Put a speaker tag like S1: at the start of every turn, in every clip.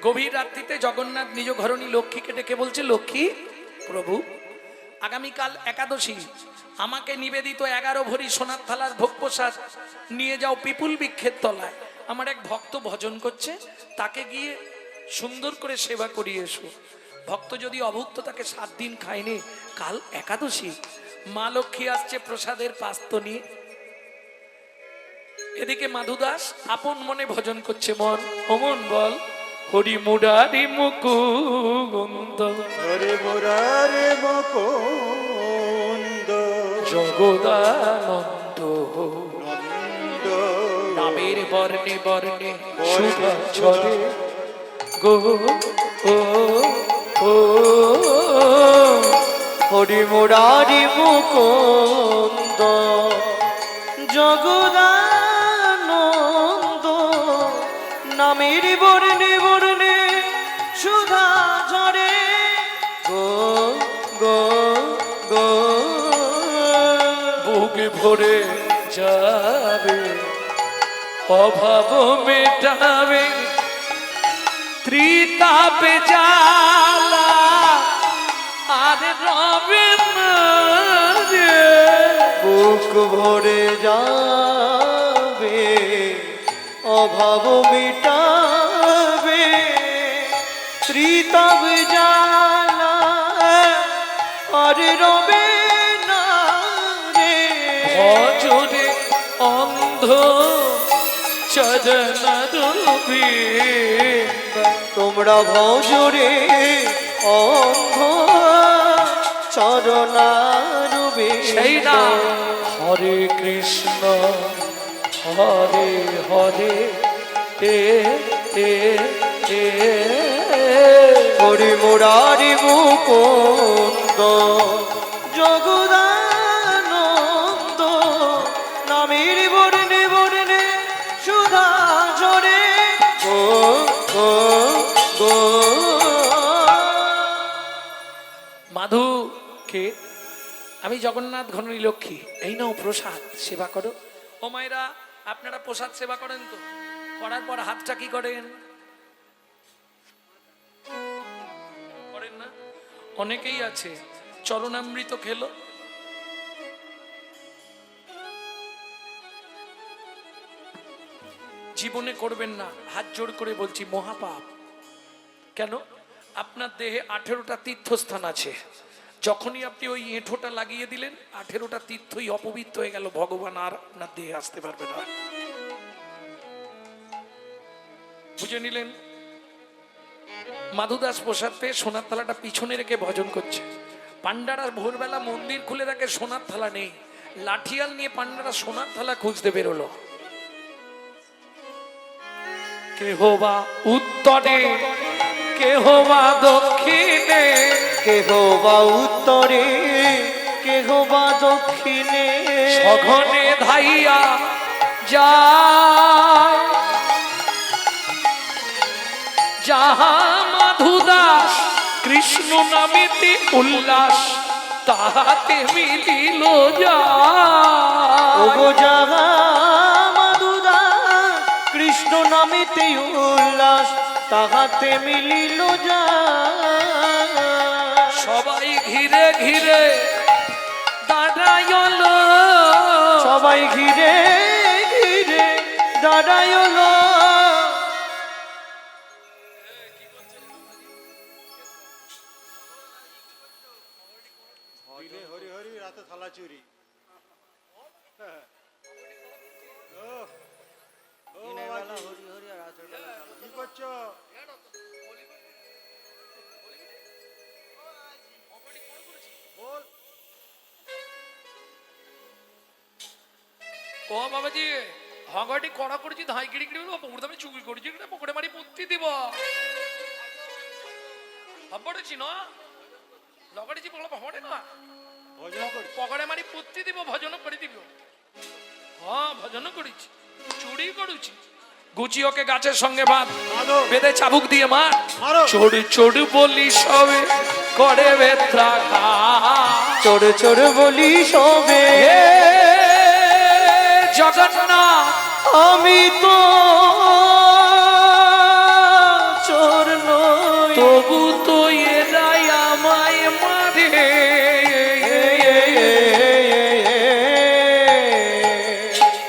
S1: গভীর রাত্রিতে জগন্নাথ নিজ ঘরণী লক্ষ্মীকে ডেকে বলছে, লক্ষ্মী প্রভু, আগামীকাল একাদশী, আমাকে নিবেদিত 11 ভরি সোনার থালার ভোগ প্রসাদ নিয়ে যাও পিপুল বৃক্ষের তলায়। আমার এক ভক্ত ভজন করছে, তাকে গিয়ে সুন্দর করে সেবা করিয়ে এসো। ভক্ত যদি অভুক্ত তাকে 7 দিন খায়নি, কাল একাদশী, মা লক্ষ্মী আসছে প্রসাদের পাস্ত নিয়ে। এদিকে মাধুদাস আপন মনে ভজন করছে, মন অমন বল, হরি মুরারি মুকুন্দ,
S2: হরে মুরারে মুকুন্দ,
S1: জগদানন্দ,
S2: নন্দ,
S1: নামের বর্ণে বর্ণে শুভা ঝরে গো ও ও,
S3: হরি মুরারি মুকুন্দ, জগদানন্দ, নামের বর্ণে বর্ণে সুধা ঝরে গো গো গো,
S1: বুকে ভরে যাবে অভাব মেটাবে, ত্রিতাপে জ্বালা আর রবে না রে।
S3: বুক ভরে যাবে অভাব মিটাবে, ত্রিতাপ জ্বালা আর রবে না রে।
S1: ভজনে অন্ধ চরণরূপে,
S3: তোমরা ভজরে অন্ধ চরণারূপে।
S1: সেই না হরে কৃষ্ণ হরে হরে এ এ এ,
S3: হরি মুরারি মুকুন্দ, জগদানন্দ, নামের বর্ণে বর্ণে সুধা ঝরে গো গো গো।
S1: মাধু কে? আমি জগন্নাথ ঘননী লক্ষ্মী, এই নাও প্রসাদ, সেবা করো। ও মায়েরা, আপনারা প্রসাদ সেবা করেন তো? করার পর হাতটা কি করেন? করেন না? অনেকেই আছে চরণামৃত খেলো, জীবনে করবেন না, হাত জোড় করে বলছি, মহাপাপ। কেন? আপনার দেহে 18টা তীর্থস্থান আছে, যখনই আপনি ওই এঁঠোটা লাগিয়ে দিলেন 18টা তীর্থই অপবিত্র হয়ে গেল, ভগবান আর আপনার দেহে আসতে পারবে না। বুঝে নিলেন? মাধুদাস প্রসাদ পেয়ে সোনার থালাটা পিছনে রেখে ভজন করছে। পান্ডারা ভোরবেলা মন্দির খুলে দেখে সোনার থালা নেই, লাঠিয়াল নিয়ে পান্ডারা সোনার থালা খুঁজতে বেরোলো। কেহ বা উত্তরে, কেহ বা দক্ষিণে,
S3: কেহ বা উত্তরে, কেহ বা দক্ষিণে,
S1: সঘনে ধাইয়া যায় যাহা মাধুদাস কৃষ্ণ নামেতে উল্লাস, তাহাতে মিলিল যায়।
S3: ওগো যাহা মাধুদাস কৃষ্ণ নামেতে উল্লাস, তাহাতে মিলিল যায়।
S1: সবাই ঘিরে ঘিরে দাঁড়াইল,
S3: সবাই ঘিরে ঘিরে দাঁড়াইল,
S2: দিনে হরি হরি, রাতে থালা চুরি। কি করছো? বল।
S1: ও বাবাজি, হগাটি কড়া করেছি, ধাই গিড়ি গিড়ি পকুড় দামে চুরি করেছি, পকড়ে মারি পুত্তি দিব হবড়েছি না, লগড়েছি পকড়া হবড়ে না,
S2: ভজন করছি।
S1: পকড়ে মারি পুত্তি দিব, ভজন করে দিব। হ্যাঁ, ভজন করেছি, চুরি করেছি। গুচি ওকে গাছের সঙ্গে বাঁধ, বেঁধে চাবুক দিয়ে মার। চোর চোর বলি সবে করে বেত্রাঘাত,
S3: চোর চোর বলি সবে
S1: জগন্নাথ
S3: আমি তো চোর
S1: তবু তো এরাই আমায় মারে।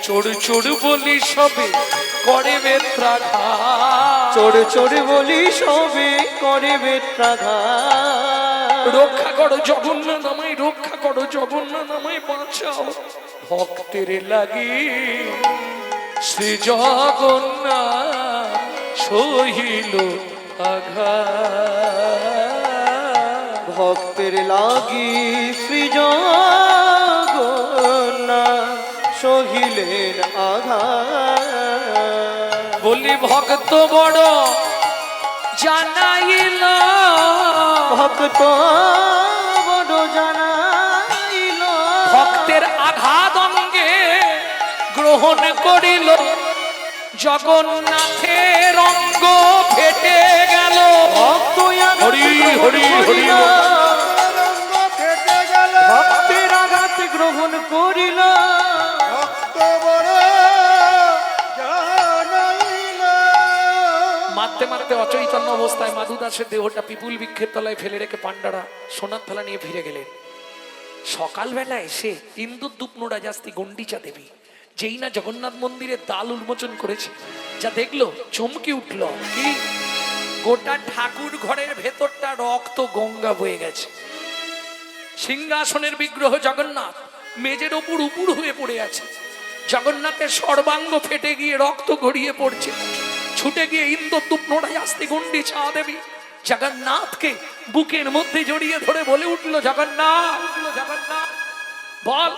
S1: চোর চোর বলি সবে করে বেত্রাঘাত,
S3: চোর চোর বলি সবে করে বেত্রাঘাত।
S1: রক্ষা করো জগন্নাথ আমায়, রক্ষা করো জগন্নাথ আমায়, বাঁচাও ভক্তের লাগি। শ্রী জগন্নাথ সহিল আঘাত,
S3: ভক্তের লাগি শ্রী জগন্নাথ সহিলেন আঘাত।
S1: বলি ভক্ত বড় জানাইল,
S3: ভক্ত বড় জানাইল,
S1: ভক্তের আঘাত অঙ্গে গ্রহণ করিল, জগন্নাথের অঙ্গ ফেটে গেল।
S3: ভক্ত
S1: হরি হরি হরি বল।
S2: রঙ্গ ফেটে গেল,
S3: ভক্তের আঘাত গ্রহণ করিল,
S2: ভক্ত বড় জানাইল।
S1: মারতে মারতে অচৈতন্য অবস্থায় মাধু দাসের দেহটা পিপুল বৃক্ষের তলায় ফেলে রেখে পাণ্ডারা সোনার থালা নিয়ে ফিরে গেলেন। সকালবেলা এসে ইন্দুদ্যুপ রাজাস্তি গন্ডিচা দেবী যেই না জগন্নাথ মন্দিরের দ্বার উন্মোচন করেছে, যা দেখলো চমকে উঠল। কি গোটা ঠাকুর ঘরের ভেতরটা রক্ত গঙ্গা বয়ে গেছে। সিংহাসনের বিগ্রহ জগন্নাথ মেজের ওপর উপুর হয়ে পড়ে আছে। জগন্নাথের সর্বাঙ্গ ফেটে গিয়ে রক্ত গড়িয়ে পড়ছে। ছুটে গিয়ে ইন্দ্রদ্যুপ রাজাস্তি গন্ডিচা দেবী জগন্নাথকে বুকের মধ্যে জড়িয়ে ধরে বলে উঠল, জগন্নাথ জগন্নাথ বল,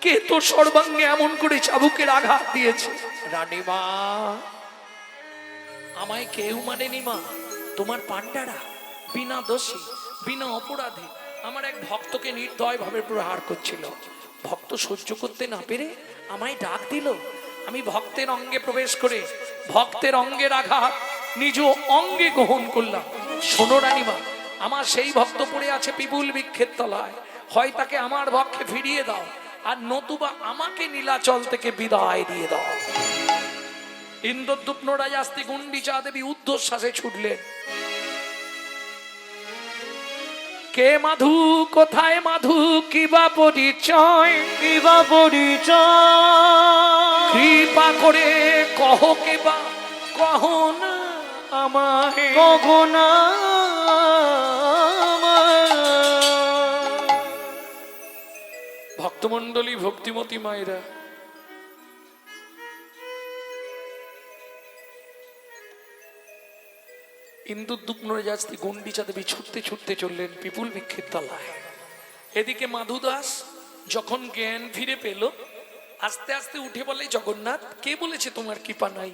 S1: কে তোর সর্বাঙ্গে এমন করে চাবুকের আঘাত দিয়েছে? রানীমা, আমায় কেউ মানেনি মা, তোমার পাণ্ডারা বিনা দোষী বিনা অপরাধে আমার এক ভক্তকে নির্দয় ভাবে প্রহার করছিল। ভক্ত সহ্য করতে না পেরে আমায় ডাক দিল। আমি ভক্তের অঙ্গে প্রবেশ করে ভক্তের অঙ্গের আঘাত নিজ অঙ্গে গ্রহণ করলাম। শোনো রানীমা, আমার সেই ভক্ত পড়ে আছে পিপুল বৃক্ষের তলায়, হয় তাকে আমার পক্ষে ফিরিয়ে দাও, আর নতুবা আমাকে নীলাচল থেকে বিদায় দিয়ে দাও। ইন্দ্রদ্যুপ রাজাস্তি গুন্ডিচা দেবী ঊর্ধ্বশ্বাসে ছুটলেন। কে মাধু, কোথায় মাধু, কিবা পরিচয়,
S3: কিবা পরিচয়,
S1: কৃপা করে কহ কেবা, কহ না আমায়,
S3: কখনা
S1: ভক্তমণ্ডলী ভক্তিমতী মায়েরা, ইন্দুদ্যুপ রাজাস্তি গন্ডিচা দেবী ছুটতে ছুটতে চললেন পিপুল বৃক্ষের তলায়। এদিকে মাধু দাস যখন জ্ঞান ফিরে পেল, আস্তে আস্তে উঠে বলে, জগন্নাথ, কে বলেছে তোমার কৃপা নাই?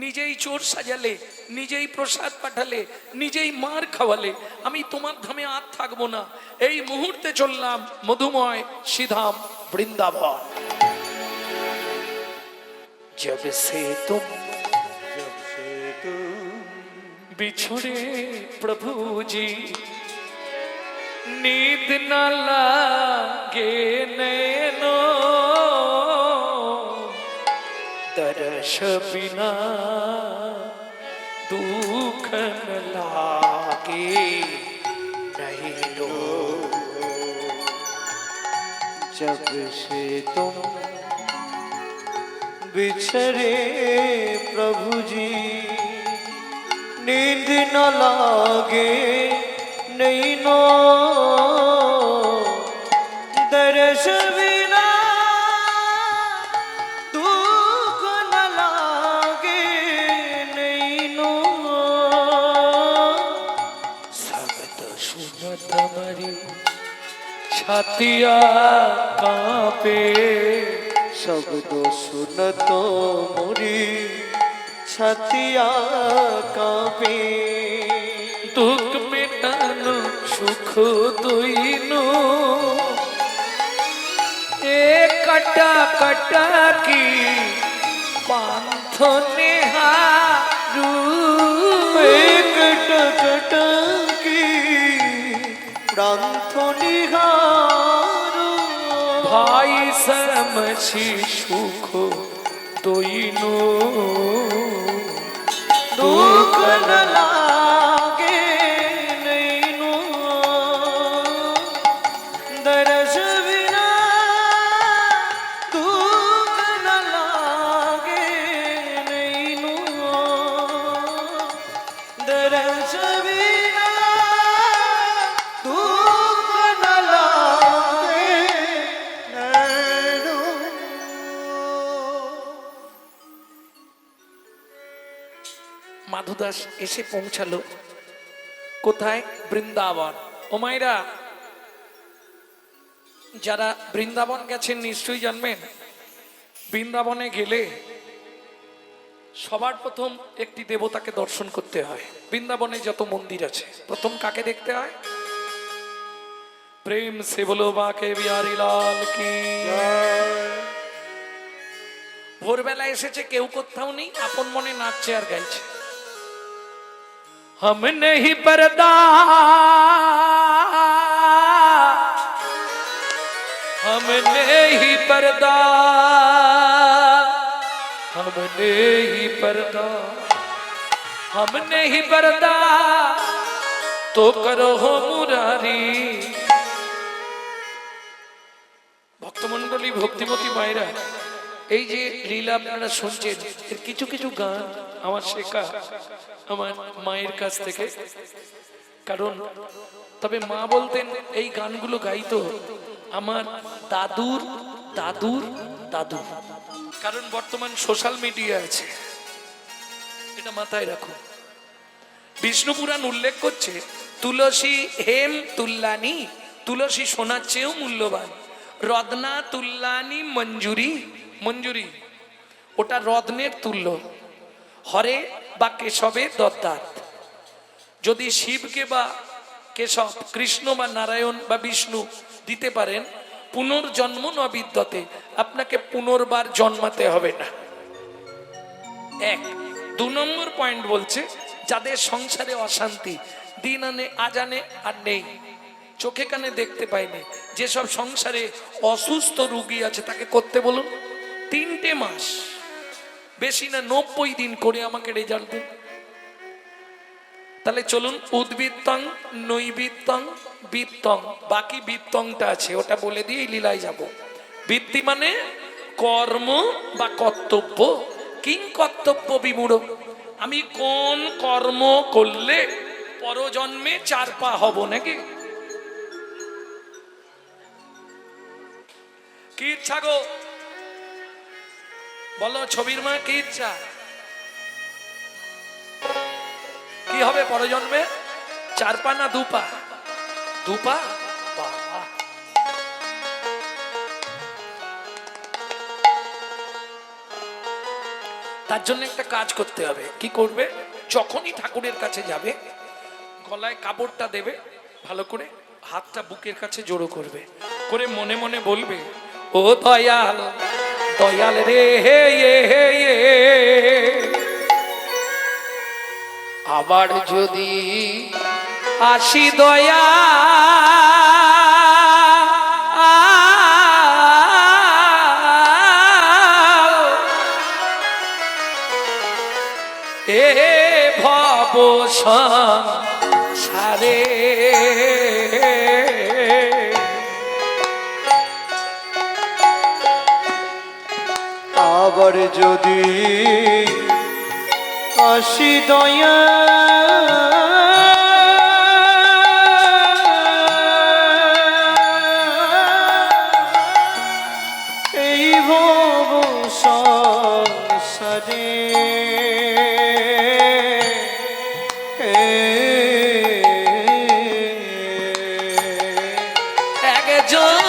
S1: নিজেই চোর সাজালে, নিজেই প্রসাদ পাঠালে, নিজেই মার খাওয়ালে, আমি তোমার ধামে আর থাকবো না। এই মুহূর্তে চললাম মধুময় শ্রীধাম বৃন্দাবন। जब से तुम
S2: जब से तुम
S1: बिछड़े प्रभु जी, नींद न लागे नैनों, दर्श बिना दुख न लागे नैनों।
S3: जब से तुम बिछड़े प्रभु जी, नींद न लागे नैनो, दर्श बिना दुख न लागे नैनो।
S1: शब्द सुनत मरी छातिया कांपे,
S3: शब्द सुनत मोरी छतिया कांपे।
S1: दुख मेटानो सुख दुइनो, एक कटा कटा की पांथ नेहारू,
S3: एक टकट की प्रांथ निहारू।
S1: भाई समझी सुख दुइनो,
S3: दुख न लागे दरस बिना दुख न लागे।
S2: नैनो
S1: মাধুদাস এসে পৌঁছালো কোথায়? বৃন্দাবন। ও মায়েরা, যারা বৃন্দাবন গেছেন নিশ্চয়ই জানবেন, বৃন্দাবনে গেলে সবার প্রথম একটি দেবতাকে দর্শন করতে হয়। বৃন্দাবনে যত মন্দির আছে প্রথম কাকে দেখতে হয়? প্রেম সে বলো বাকে বিহারি লাল কি। ভোরবেলা এসেছে, কেউ কোথাও নেই, আপন মনে নাচছে আর গাইছে। हम नहीं पर्दा, हम नहीं पर्दा, हम नहीं पर्दा, हम नहीं पर्दा, तो करो हो मुरारी। ভক্তমণ্ডলী, ভক্তিমতী মায়েরা, এই যে লীলা আপনারা শুনছেন, এর কিছু কিছু গান আমার শেখা আমার মায়ের কাছ থেকে। কারণ তবে মা বলতেন এই গানগুলো গাইতো আমার দাদুর দাদুর দাদু। কারণ বর্তমান সোশ্যাল মিডিয়া আছে, এটা মাথায় রাখুন। বিষ্ণু পুরাণ উল্লেখ করছে তুলসী হেম তুল্লানি, তুলসী সোনার চেয়েও মূল্যবান। রত্না তুল্লানি মঞ্জুরি, মঞ্জুরি ওটা রত্নের তুল্য। হরে বা কেশবে দদ্দাত। যদি শিবকে বা কেশব, কৃষ্ণ বা নারায়ণ বা বিষ্ণু দিতে পারেন, পুনর্জন্ম ন বিদ্যতে, আপনাকে পুনর্বার জন্মাতে হবে না। এক। দু নম্বর পয়েন্ট বলছে যাদের সংসারে অশান্তি, দিন আনে আজ আনে আর নেই, চোখে কানে দেখতে পাইনি, যেসব সংসারে অসুস্থ রোগী আছে তাকে করতে বলুন 3টে মাস, বেশি না 90 দিন করে আমাকে রেজাল্ট দিন। তাহলে চলুন, উদ্বৃত্তং নৈবৃত্তং বৃত্তং, বাকি বৃত্তংটা আছে ওটা বলে দিয়ে লীলায় যাব। বৃত্তি মানে কর্ম বা কর্তব্য। কিং কর্তব্য বিমূঢ়, আমি কোন কর্ম করলে পরজন্মে 4 পা হব নাকি? কি ইচ্ছা গো বলো, ছবির মা কি ইচ্ছা? কি হবে পরজন্মে? 4 পা না 2 পা? 2 পা। বাবা, তার জন্য একটা কাজ করতে হবে। কি করবে? যখনই ঠাকুরের কাছে যাবে, গলায় কাপড়টা দেবে, ভালো করে হাতটা বুকের কাছে জড়ো করবে, করে মনে মনে বলবে, ও দয়াল দয়াল রে হে হে হে, আবার যদি আসি দয়া এ ভব সংসারে,
S3: আবার যদি আসি দয়া এই ভব সংসারে,
S1: একজন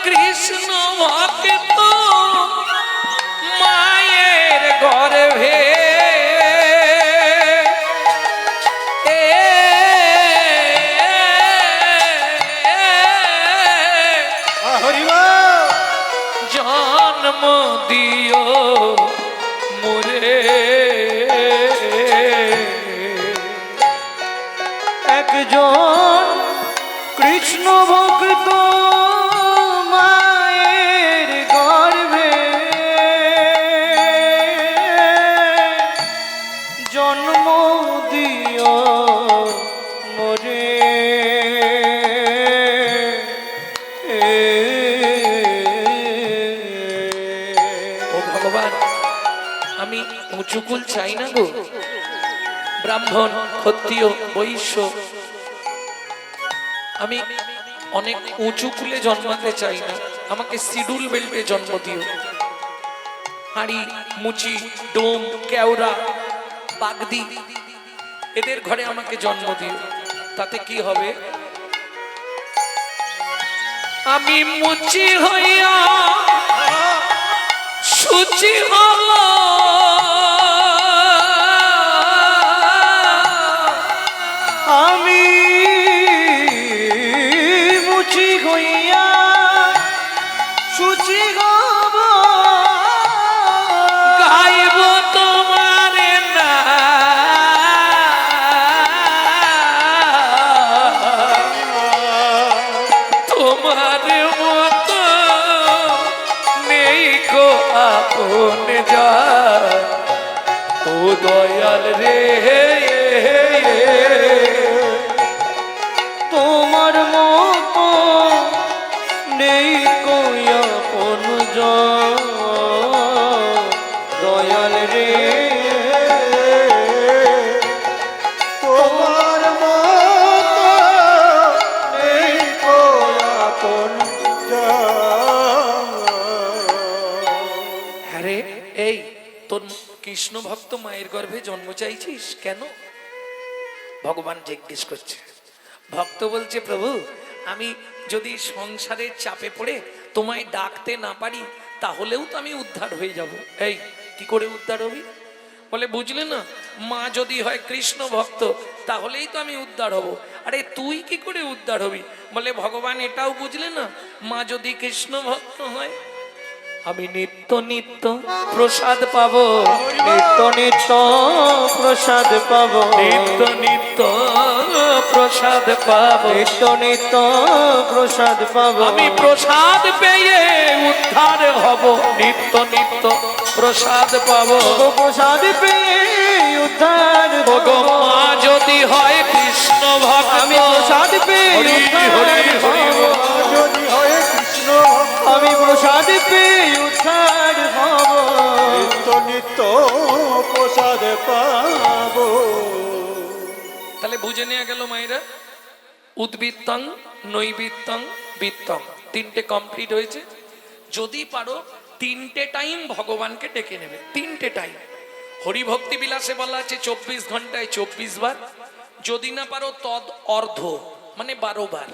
S1: কৃষ্ণ ভক্ত মায়ের গর্ভে জন্ম দিও মোরে,
S3: একজন কৃষ্ণ ভক্ত মায়ের গর্ভে জন্ম দিও মোরে,
S1: ও ভগবান, আমি উঁচুকুল চাই না গো, ব্রাহ্মণ ক্ষত্রিয় বৈশ্য, আমি অনেক উঁচু কুলে জন্মাতে চাই না, আমাকে শিডিউল বেল্টে জন্ম দিও। হাঁড়ি মুচি ডোম কেওড়া বাগদি এদের ঘরে আমাকে জন্ম দিও। তাতে কি হবে? আমি মুচি হইয়া সুচি হব,
S3: আমি মুচি হইয়া সুচি হব,
S1: গাইব তোমার না তোমার মতো নেই কো আপন যা, ও দয়াল রে
S3: তোমার মতো নেই কই আপন জন, দয়াল রে
S2: তোমার মতো নেই কো আপন জন।
S1: হ্যাঁ রে, এই তোর কৃষ্ণ ভক্ত মায়ের গর্ভে জন্ম চাইছিস কেন? ভগবান জিজ্ঞেস করছে। ভক্ত বলছে, প্রভু আমি যদি সংসারের চাপে পড়ে তোমায় ডাকতে না পারি তাহলেও তো আমি উদ্ধার হয়ে যাব। এই কি করে উদ্ধার হবি? বলে বুঝলে না, মা যদি হয় কৃষ্ণ ভক্ত তাহলেই তো আমি উদ্ধার হব। আরে তুই কি করে উদ্ধার হবি? বলে ভগবান এটাও বুঝলে না, মা যদি কৃষ্ণ ভক্ত হয় আমি নিত্য নিত্য প্রসাদ পাবো,
S3: নিত্য নিত্য প্রসাদ পাব,
S1: নিত্য নিত্য প্রসাদ পাবো,
S3: নিত্য নিত্য প্রসাদ পাব,
S1: আমি প্রসাদ পেয়ে উদ্ধার হব, নিত্য নিত্য প্রসাদ পাবো।
S3: প্রসাদ পেয়ে উদ্ধার হব।
S1: গো মা যদি হয় কৃষ্ণ ভক্ত
S3: আমি প্রসাদ পেয়ে
S1: হরি
S3: উদ্ধার
S1: হরি হরি
S3: হব।
S2: যদি হয় কৃষ্ণ ভক্ত,
S3: আমি প্রসাদ পেয়ে উদ্ধার হব।
S2: নিত্য নিত্য প্রসাদ পাবো।
S1: তাহলে বুঝে নেওয়া গেল মায়েরা, উদ্বৃত্তং নৈবৃত্তং বৃত্তং তিনটে কমপ্লিট হয়েছে। যদি পারো তিনটে টাইম ভগবানকে ডেকে নেবে, তিনটে টাইম। হরিভক্তি বিলাসে বলা আছে 24 ঘন্টায় 24 বার। যদি না পারো তদ অর্ধ মানে 12 বার,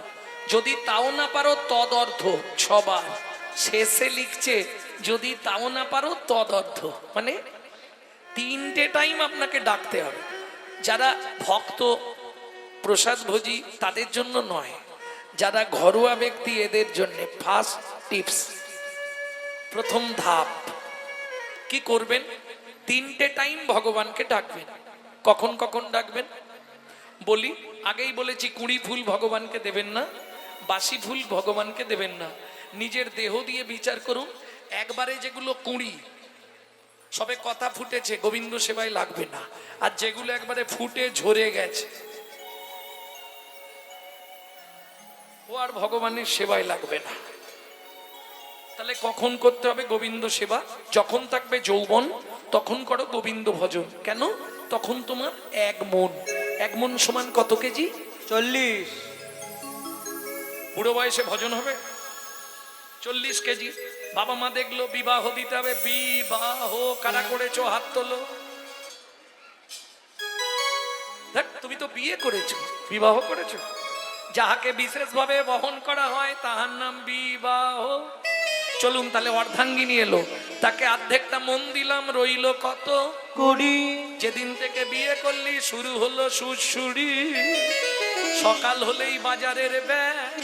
S1: যদি তাও না পারো তদ অর্ধ 6 বার। শেষে লিখছে যদি তাও না পারো তদ অর্ধ, মানে তিনটে টাইম আপনাকে ডাকতে হবে। যারা ভক্ত প্রসাদ ভোজি তাদের জন্য নয়, যারা ঘরোয়া ব্যক্তি এদের জন্য ফার্স্ট টিপস, প্রথম ধাপ কি করবেন? তিনটে টাইম ভগবানকে ডাকবেন। কখন কখন ডাকবেন বলি, আগেই বলেছি, কুঁড়ি ফুল ভগবানকে দেবেন না, বাসি ফুল ভগবানকে দেবেন না। নিজের দেহ দিয়ে বিচার করুন, একবারে যেগুলো কুঁড়ি সবে কথা ফুটেছে গোবিন্দ সেবায় লাগবে না, আর যেগুলো একবারে ফুটে ঝরে গেছে ও আর ভগবানের সেবায় লাগবে না। তাহলে কখন করতে হবে গোবিন্দ সেবা? যখন থাকবে যৌবন তখন করো গোবিন্দ ভজন। কেন? তখন তোমার এক মন, এক মন সমান কত কেজি?
S3: 40।
S1: বুড়ো বয়সে ভজন হবে 40 কেজি। বাবা মা দেখলো বিবাহ দিতে হবে, বিবাহ কারা করেছো হাত তোলো। দেখ তুমি তো বিয়ে করেছো, বিবাহ করেছো। যাহাকে বিশেষভাবে বহন করা হয় তাহার নাম বিবাহ। চলুন তাহলে অর্ধাঙ্গিনী এলো, তাকে অর্ধেকটা মন দিলাম, রইলো কত?
S3: 20।
S1: যেদিন থেকে বিয়ে করলি শুরু হলো সুরসুরি, সকাল হলেই বাজারের ব্যাগ,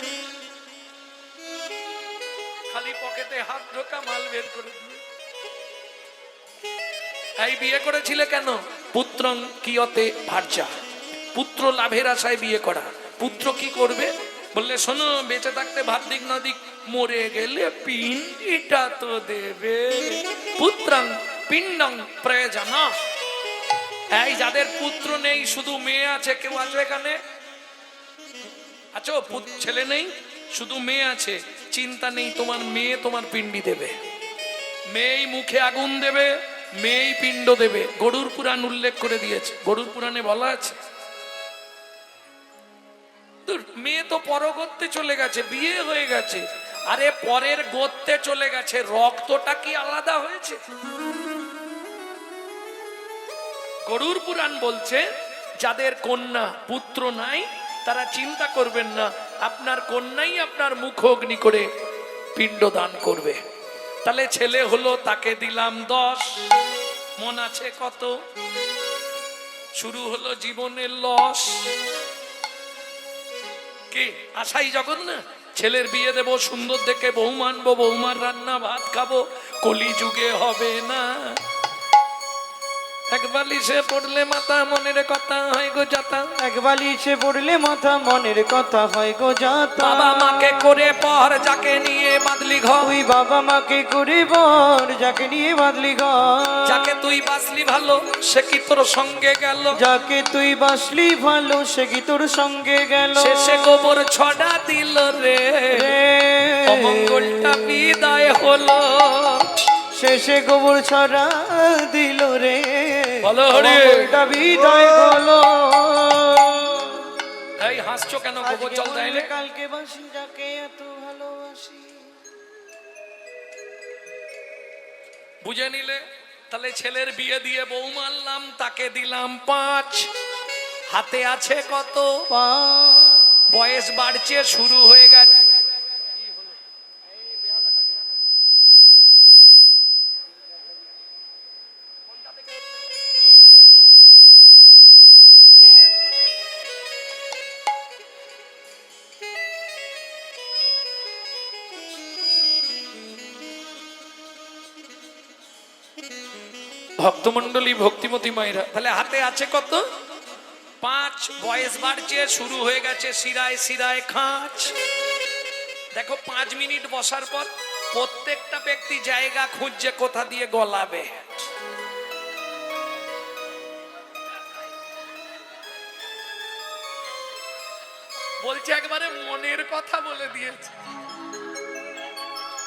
S1: খালি পকেটে হাত ঢোকা মাল বের করে দিয়ে। এই বিয়ে করেছিলে কেন? পুত্রং কিয়তে ভার্যা, পুত্র লাভের আশায় বিয়ে করা। পুত্র কি করবে? বললে শোনো, বেঁচে থাকতে ভাত দিক না দিক, মরে গেলে পিণ্ডটা তো দেবে। পুত্রং পিণ্ডং প্রয়োজন। এই যাদের পুত্র নেই শুধু মেয়ে আছে, কেউ আছো এখানে? আছো? ছেলে নেই, শুধু মেয়ে আছে, চিন্তা নেই, তোমার মেয়ে তোমার পিণ্ডি দেবে। মেয়েই মুখে আগুন দেবে, মেয়েই পিণ্ড দেবে। গরুর পুরাণ উল্লেখ করে দিয়েছে, গরুর পুরাণে বলা আছে। মেয়ে তো পর গোত্রে চলে গেছে, বিয়ে হয়ে গেছে, আরে পরের গোত্রে চলে গেছে, রক্তটা কি আলাদা হয়েছে? গরুর পুরাণ বলছে যাদের কন্যা পুত্র নাই তারা চিন্তা করবেন না, আপনার কন্যাই আপনার মুখ অগ্নি করে পিণ্ড দান করবে। তাহলে ছেলে হলো, তাকে দিলাম 10, মন আছে কত? শুরু হলো জীবনের লস। কি আশাই জগৎ না? ছেলের বিয়ে দেবো, সুন্দর দেখে বউ মানবো, বৌমার রান্না ভাত খাবো, কলি যুগে হবে না। এক বালিশে পড়লে মাথা মনের কথা হয় গো যাতা,
S3: এক বালিশে পড়লে মাথা মনের কথা হয় গো যাতা।
S1: বাবা মাকে করে পর যাকে নিয়ে বাঁধলি ঘর,
S3: তুই বাবা মাকে করে বর যাকে নিয়ে বাঁধলি ঘর।
S1: যাকে তুই বাসলি ভালো সে কি তোর সঙ্গে গেল,
S3: যাকে তুই বাসলি ভালো সে কি তোর সঙ্গে গেল।
S1: শেষে গোবর ছড়া দিল রে, অমঙ্গলটা বিদায় হলো।
S3: শেষে গোবর ছড়া দিল রে,
S1: বলো হরি।
S3: অমঙ্গলটা বিদায় হলো।
S1: এই হাসছো কেন? গোবর জল দেয় না?
S3: কালকে বাসি যাকে এত ভালোবাসি।
S1: বুঝে নিলে? তাহলে ছেলের বিয়ে দিয়ে বউ মানলাম, তাকে দিলাম 5, হাতে আছে কত? বয়স বাড়ছে, শুরু হয়ে গেছে। ভক্তমন্ডলী, ভক্তিমতী মায়েরা, তাহলে হাতে আছে কত? 5, বয়স বাড়ছে, শুরু হয়ে গেছে শিরায় শিরায় খাঁচ। দেখো 5 মিনিট বসার পর প্রত্যেকটা ব্যক্তি জায়গা খুঁজছে কোথা দিয়ে গলাবে। বলছে একবারে মনের কথা বলে দিয়েছে।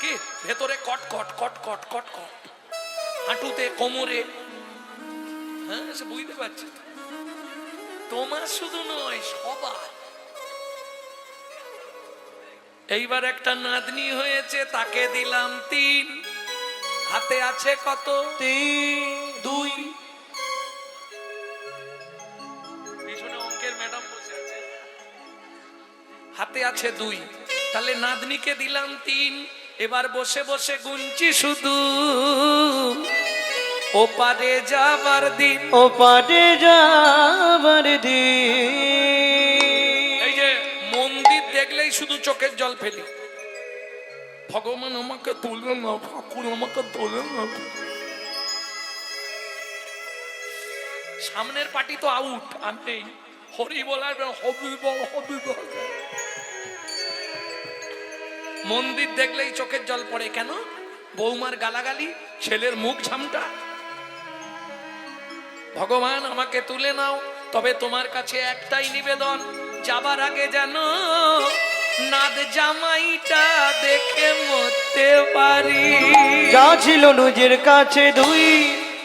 S1: কি ভেতরে কট কট কট কট কট কট, হাঁটুতে কোমরে। হ্যাঁ, সে বুঝতে পারছি। তোমার শুধু নয়, সবার। এইবার একটা নাতনি হয়েছে, তাকে দিলাম 3, হাতে আছে কত? 2। পিছনে অঙ্কের ম্যাডাম বসে আছে, হাতে আছে 2। তাহলে নাতনিকে দিলাম 3। এবার বসে বসে গুনছি শুধু, ওপারে যাবার দিন,
S3: ওপারে যাবার দিন।
S1: এই যে মন্দির দেখলেই শুধু চোখের জল ফেলি, ভগবান আমাকে তুলে না, ঠাকুর আমাকে তোলে না। সামনের পার্টি তো আউট, আমি হরি বলার হবি বল, হবি বল। মন্দির দেখলেই চোখের জল পড়ে কেন? বৌমার গালাগালি, ছেলের মুখ ঝামটা। ভগবান আমাকে তুলে নাও, তবে তোমার কাছে একটাই নিবেদন, যাবার আগে যেন নাদ জামাইটা দেখে মরতে পারি।
S3: যা ছিল নিজের কাছে 2,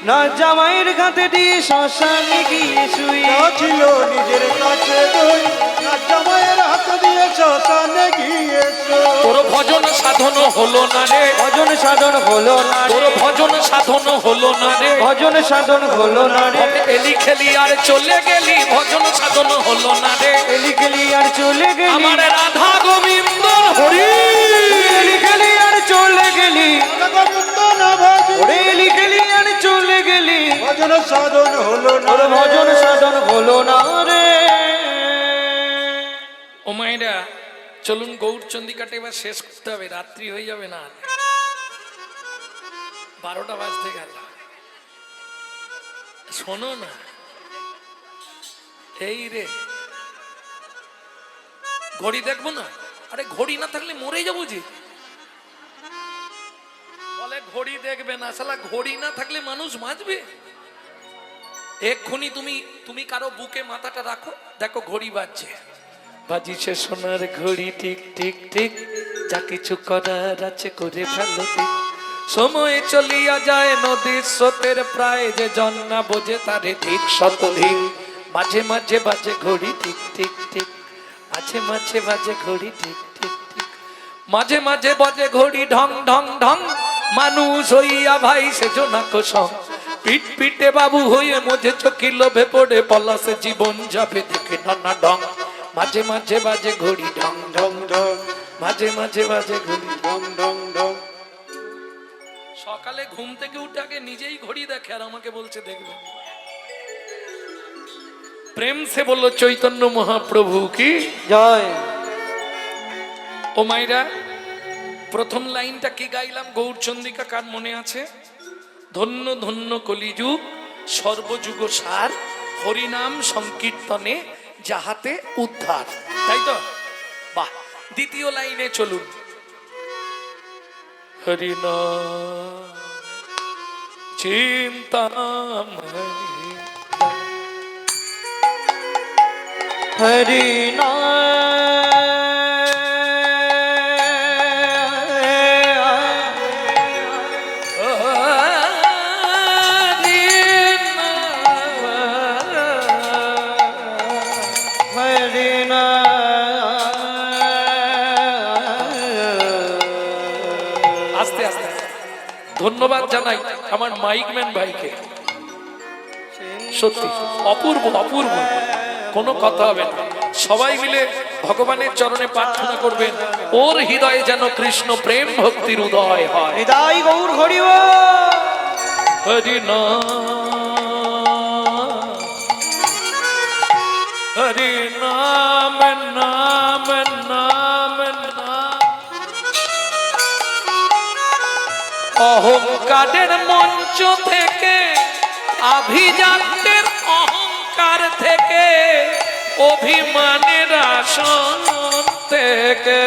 S3: না জামাইয়ের কাছে দিয়ে শ্মশানে গিয়ে শুই।
S2: যা ছিল নিজের কাছে 2, না জামাইয়ের হাত দিয়ে শ্মশানে গিয়েছো।
S1: তোর ভজন সাধন হলো না রে,
S3: ভজন সাধন হলো না
S1: তোর
S3: রে,
S1: ভজন সাধন হলো না রে।
S3: ভজন সাধন হলো না রে।
S1: এলি খেলি আর চলে গেলি, ভজন সাধন হলো না রে।
S3: এলি গেলি আর চলে গেলি,
S1: আমার রাধা গোবিন্দ হরি।
S3: এলি গেলি আর চলে গেলি,
S2: গোবিন্দ না ভাজি,
S3: ওরে এলি গেলি আর চলে গেলি,
S2: ভজন সাধন হলো না
S3: ওর
S2: রে।
S3: ভজন সাধন হলো না রে।
S1: ও মায়েরা, চলুন গৌর চন্ডিকাটা এবার শেষ করতে হবে, রাত্রি হয়ে যাবে না, 12টা বাজতে গেল। শোনো না, এই রে ঘড়ি দেখবো না? আরে ঘড়ি না থাকলে মরে যাবো যে। বলে ঘড়ি দেখবে না, শালা ঘড়ি না থাকলে মানুষ বাঁচবে? এক্ষুনি তুমি কারো বুকে মাথাটা রাখো, দেখো ঘড়ি বাজছে। বাজিছে সোনার ঘড়ি টিক টিক টিক, যা কিছু করার আছে করে ফেলো ঠিক। সময় চলিয়া যায় নদীর স্রোতের প্রায়, যে জন না বোঝে তারে ঠিক শতধিক। মাঝে মাঝে বাজে ঘড়ি ঠিক ঠিক ঠিক, মাঝে মাঝে বাজে ঘড়ি ঠিক ঠিক ঠিক, মাঝে মাঝে বাজে ঘড়ি ঢং ঢং ঢং। মানুষ হইয়া ভাই সেজো না কোসং, পিট পিটে বাবু হয়ে মজে চোখি লোভে পড়ে পলাশে জীবন যাবে দেখে নানা ঢং। মাঝে মাঝে বাজে ঘড়ি ঢং ঢং ঢং, মাঝে মাঝে বাজে ঘড়ি
S2: ঢং ঢং ঢং।
S1: সকালে ঘুম থেকে উঠে আগে নিজেই ঘড়ি দেখে আর আমাকে বলছে দেখবে। প্রেম সে বলল চৈতন্য মহাপ্রভু কি
S3: জয়।
S1: ও মাইরা, প্রথম লাইনটা কি গাইলাম গৌরচন্দ্রিকা কার মনে আছে? ধন্য ধন্য কলিযুগ সর্বযুগ সার, হরিনাম সংকীর্তনে যাহাতে উদ্ধার, তাই তো? বাহ। দ্বিতীয় লাইনে চলুন। হরিনাম চিন্তামণি,
S3: হরি
S1: আস্তে আস্তে ধন্যবাদ জানাই আমার মাইকম্যান ভাইকে, সত্যি অপূর্ব অপূর্ব, কোনো কথা হবে না। সবাই মিলে ভগবানের চরণে প্রার্থনা করবেন ওর হৃদয়ে যেন কৃষ্ণ প্রেম ভক্তির উদয় হয়।
S3: হৃদয় গৌর হরি বল।
S1: হরি নাম হরি নাম নাম নাম নাম। অহংকারের মঞ্চ থেকে, আভিজাত্যের অহংকার থেকে, অভিমানের আসন থেকে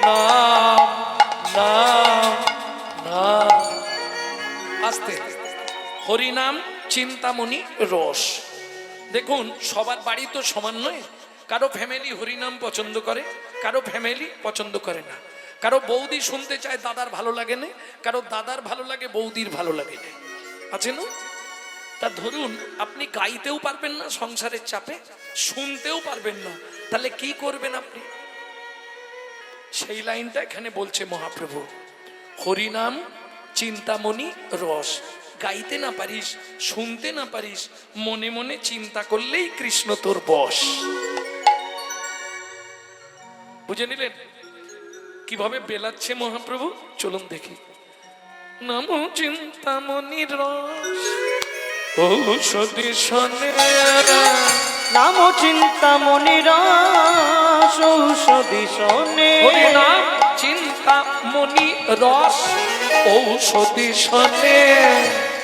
S1: নাম নাম নাম। আস্তে। হরিনাম চিন্তামণি রস। দেখুন সবার বাড়ি তো সমান নয়, কারো ফ্যামিলি হরিনাম পছন্দ করে, কারো ফ্যামিলি পছন্দ করে না। কারো বৌদি শুনতে চায় দাদার ভালো লাগে না, কারো দাদার ভালো লাগে বৌদির ভালো লাগে না, আছে না? তা ধরুন আপনি গাইতেও পারবেন না সংসারের চাপে, শুনতেও পারবেন না, তাহলে কি করবেন আপনি? সেই লাইনটা এখানে বলছে মহাপ্রভু। হরিনাম চিন্তামণি রস। গাইতে না পারিস, শুনতে না পারিস, মনে মনে চিন্তা করলেই কৃষ্ণ তোর বশ। বুঝে নিলেন কিভাবে বেলাচ্ছে মহাপ্রভু? চলুন দেখি। নমো চিন্তামণি রস ঔষধি শোনে,
S3: নাম চিন্তামণি রস ঔষধি শোনে।
S1: হরিনাম চিন্তামণি রস ঔষধি শোনে।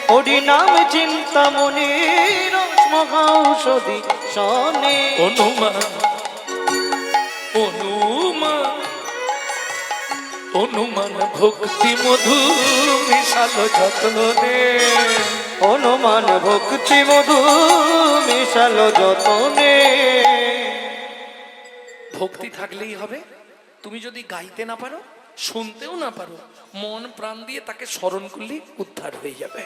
S3: হরি নাম চিন্তামণি রস মহাঔষধি শোনে।
S1: অনুমান অনুমান অনুমান ভক্তি মধু মিশালো যতনে।
S3: হনুমান ভক্তি মধু মিশালো যতনে।
S1: ভক্তি থাকলেই হবে। তুমি যদি গাইতে না পারো, শুনতেও না পারো, মন প্রাণ দিয়ে তাকে স্মরণ করলেই উদ্ধার হয়ে যাবে।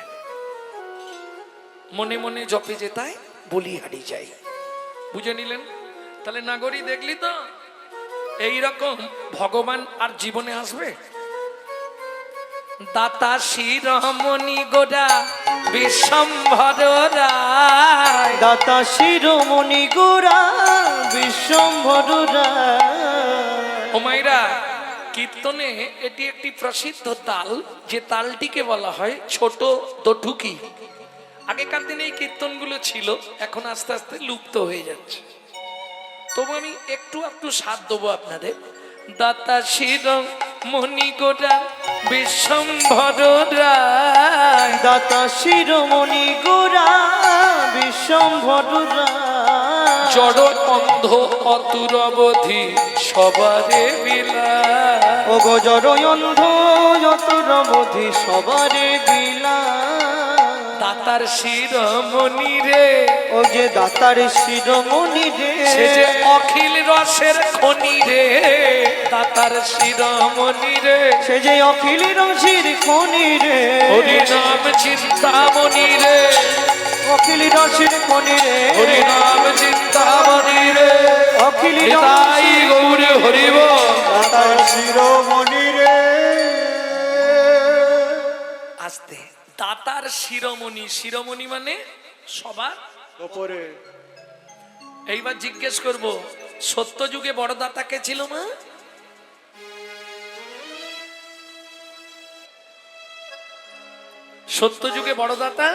S1: মনে মনে জপে যেতায় বলি হারি যাই। বুঝে নিলেন? তাহলে নাগরী দেখলি তো এইরকম ভগবান আর জীবনে আসবে? দাতা শিরোমণি গোরা বিশ্বম্ভর রায়,
S3: দাতা শিরোমণি গোরা বিশ্বম্ভর রায়।
S1: ও মাইরা, কীর্তনে এটি একটি প্রসিদ্ধ তাল, যে তালটিকে বলা হয় ছোট দঠুকি। আগেকার দিনে এই কীর্তনগুলো ছিল, এখন আস্তে আস্তে লুপ্ত হয়ে যাচ্ছে। তবু আমি একটু একটু স্বাদ দেবো আপনাদের। দাতা শিরোমণি গোরা বিশ্বম্ভর রায়,
S3: দাতা শিরোমণি গোরা বিশ্বম্ভর রায়।
S1: জড় অন্ধ অতুর অবধি সবারে বিলায়,
S3: ও গো জড় অন্ধ যতুর অবধি সবারে বিলায়।
S1: দাতার শিরোমণি রে,
S3: ও যে দাতার শিরোমণি রে,
S1: সে যে অখিল রসের খনি রে, দাতার শিরোমণি রে,
S3: সে যে অখিল রসের খনি রে,
S1: হরি নাম চিন্তামণি রে,
S3: অখিল রসের খনি রে,
S1: হরি নাম চিন্তামণি রে,
S3: অখিল
S1: নিতাই গৌর হরিব।
S2: দাতার শিরোমণি রে।
S1: আস্তে, দাতার শিরোমণি, শিরোমণি মানে সবার
S2: ওপরে।
S1: এইবার জিজ্ঞেস করব, সত্য যুগে বড় দাতা কে ছিল মা? সত্য যুগে বড় দাতা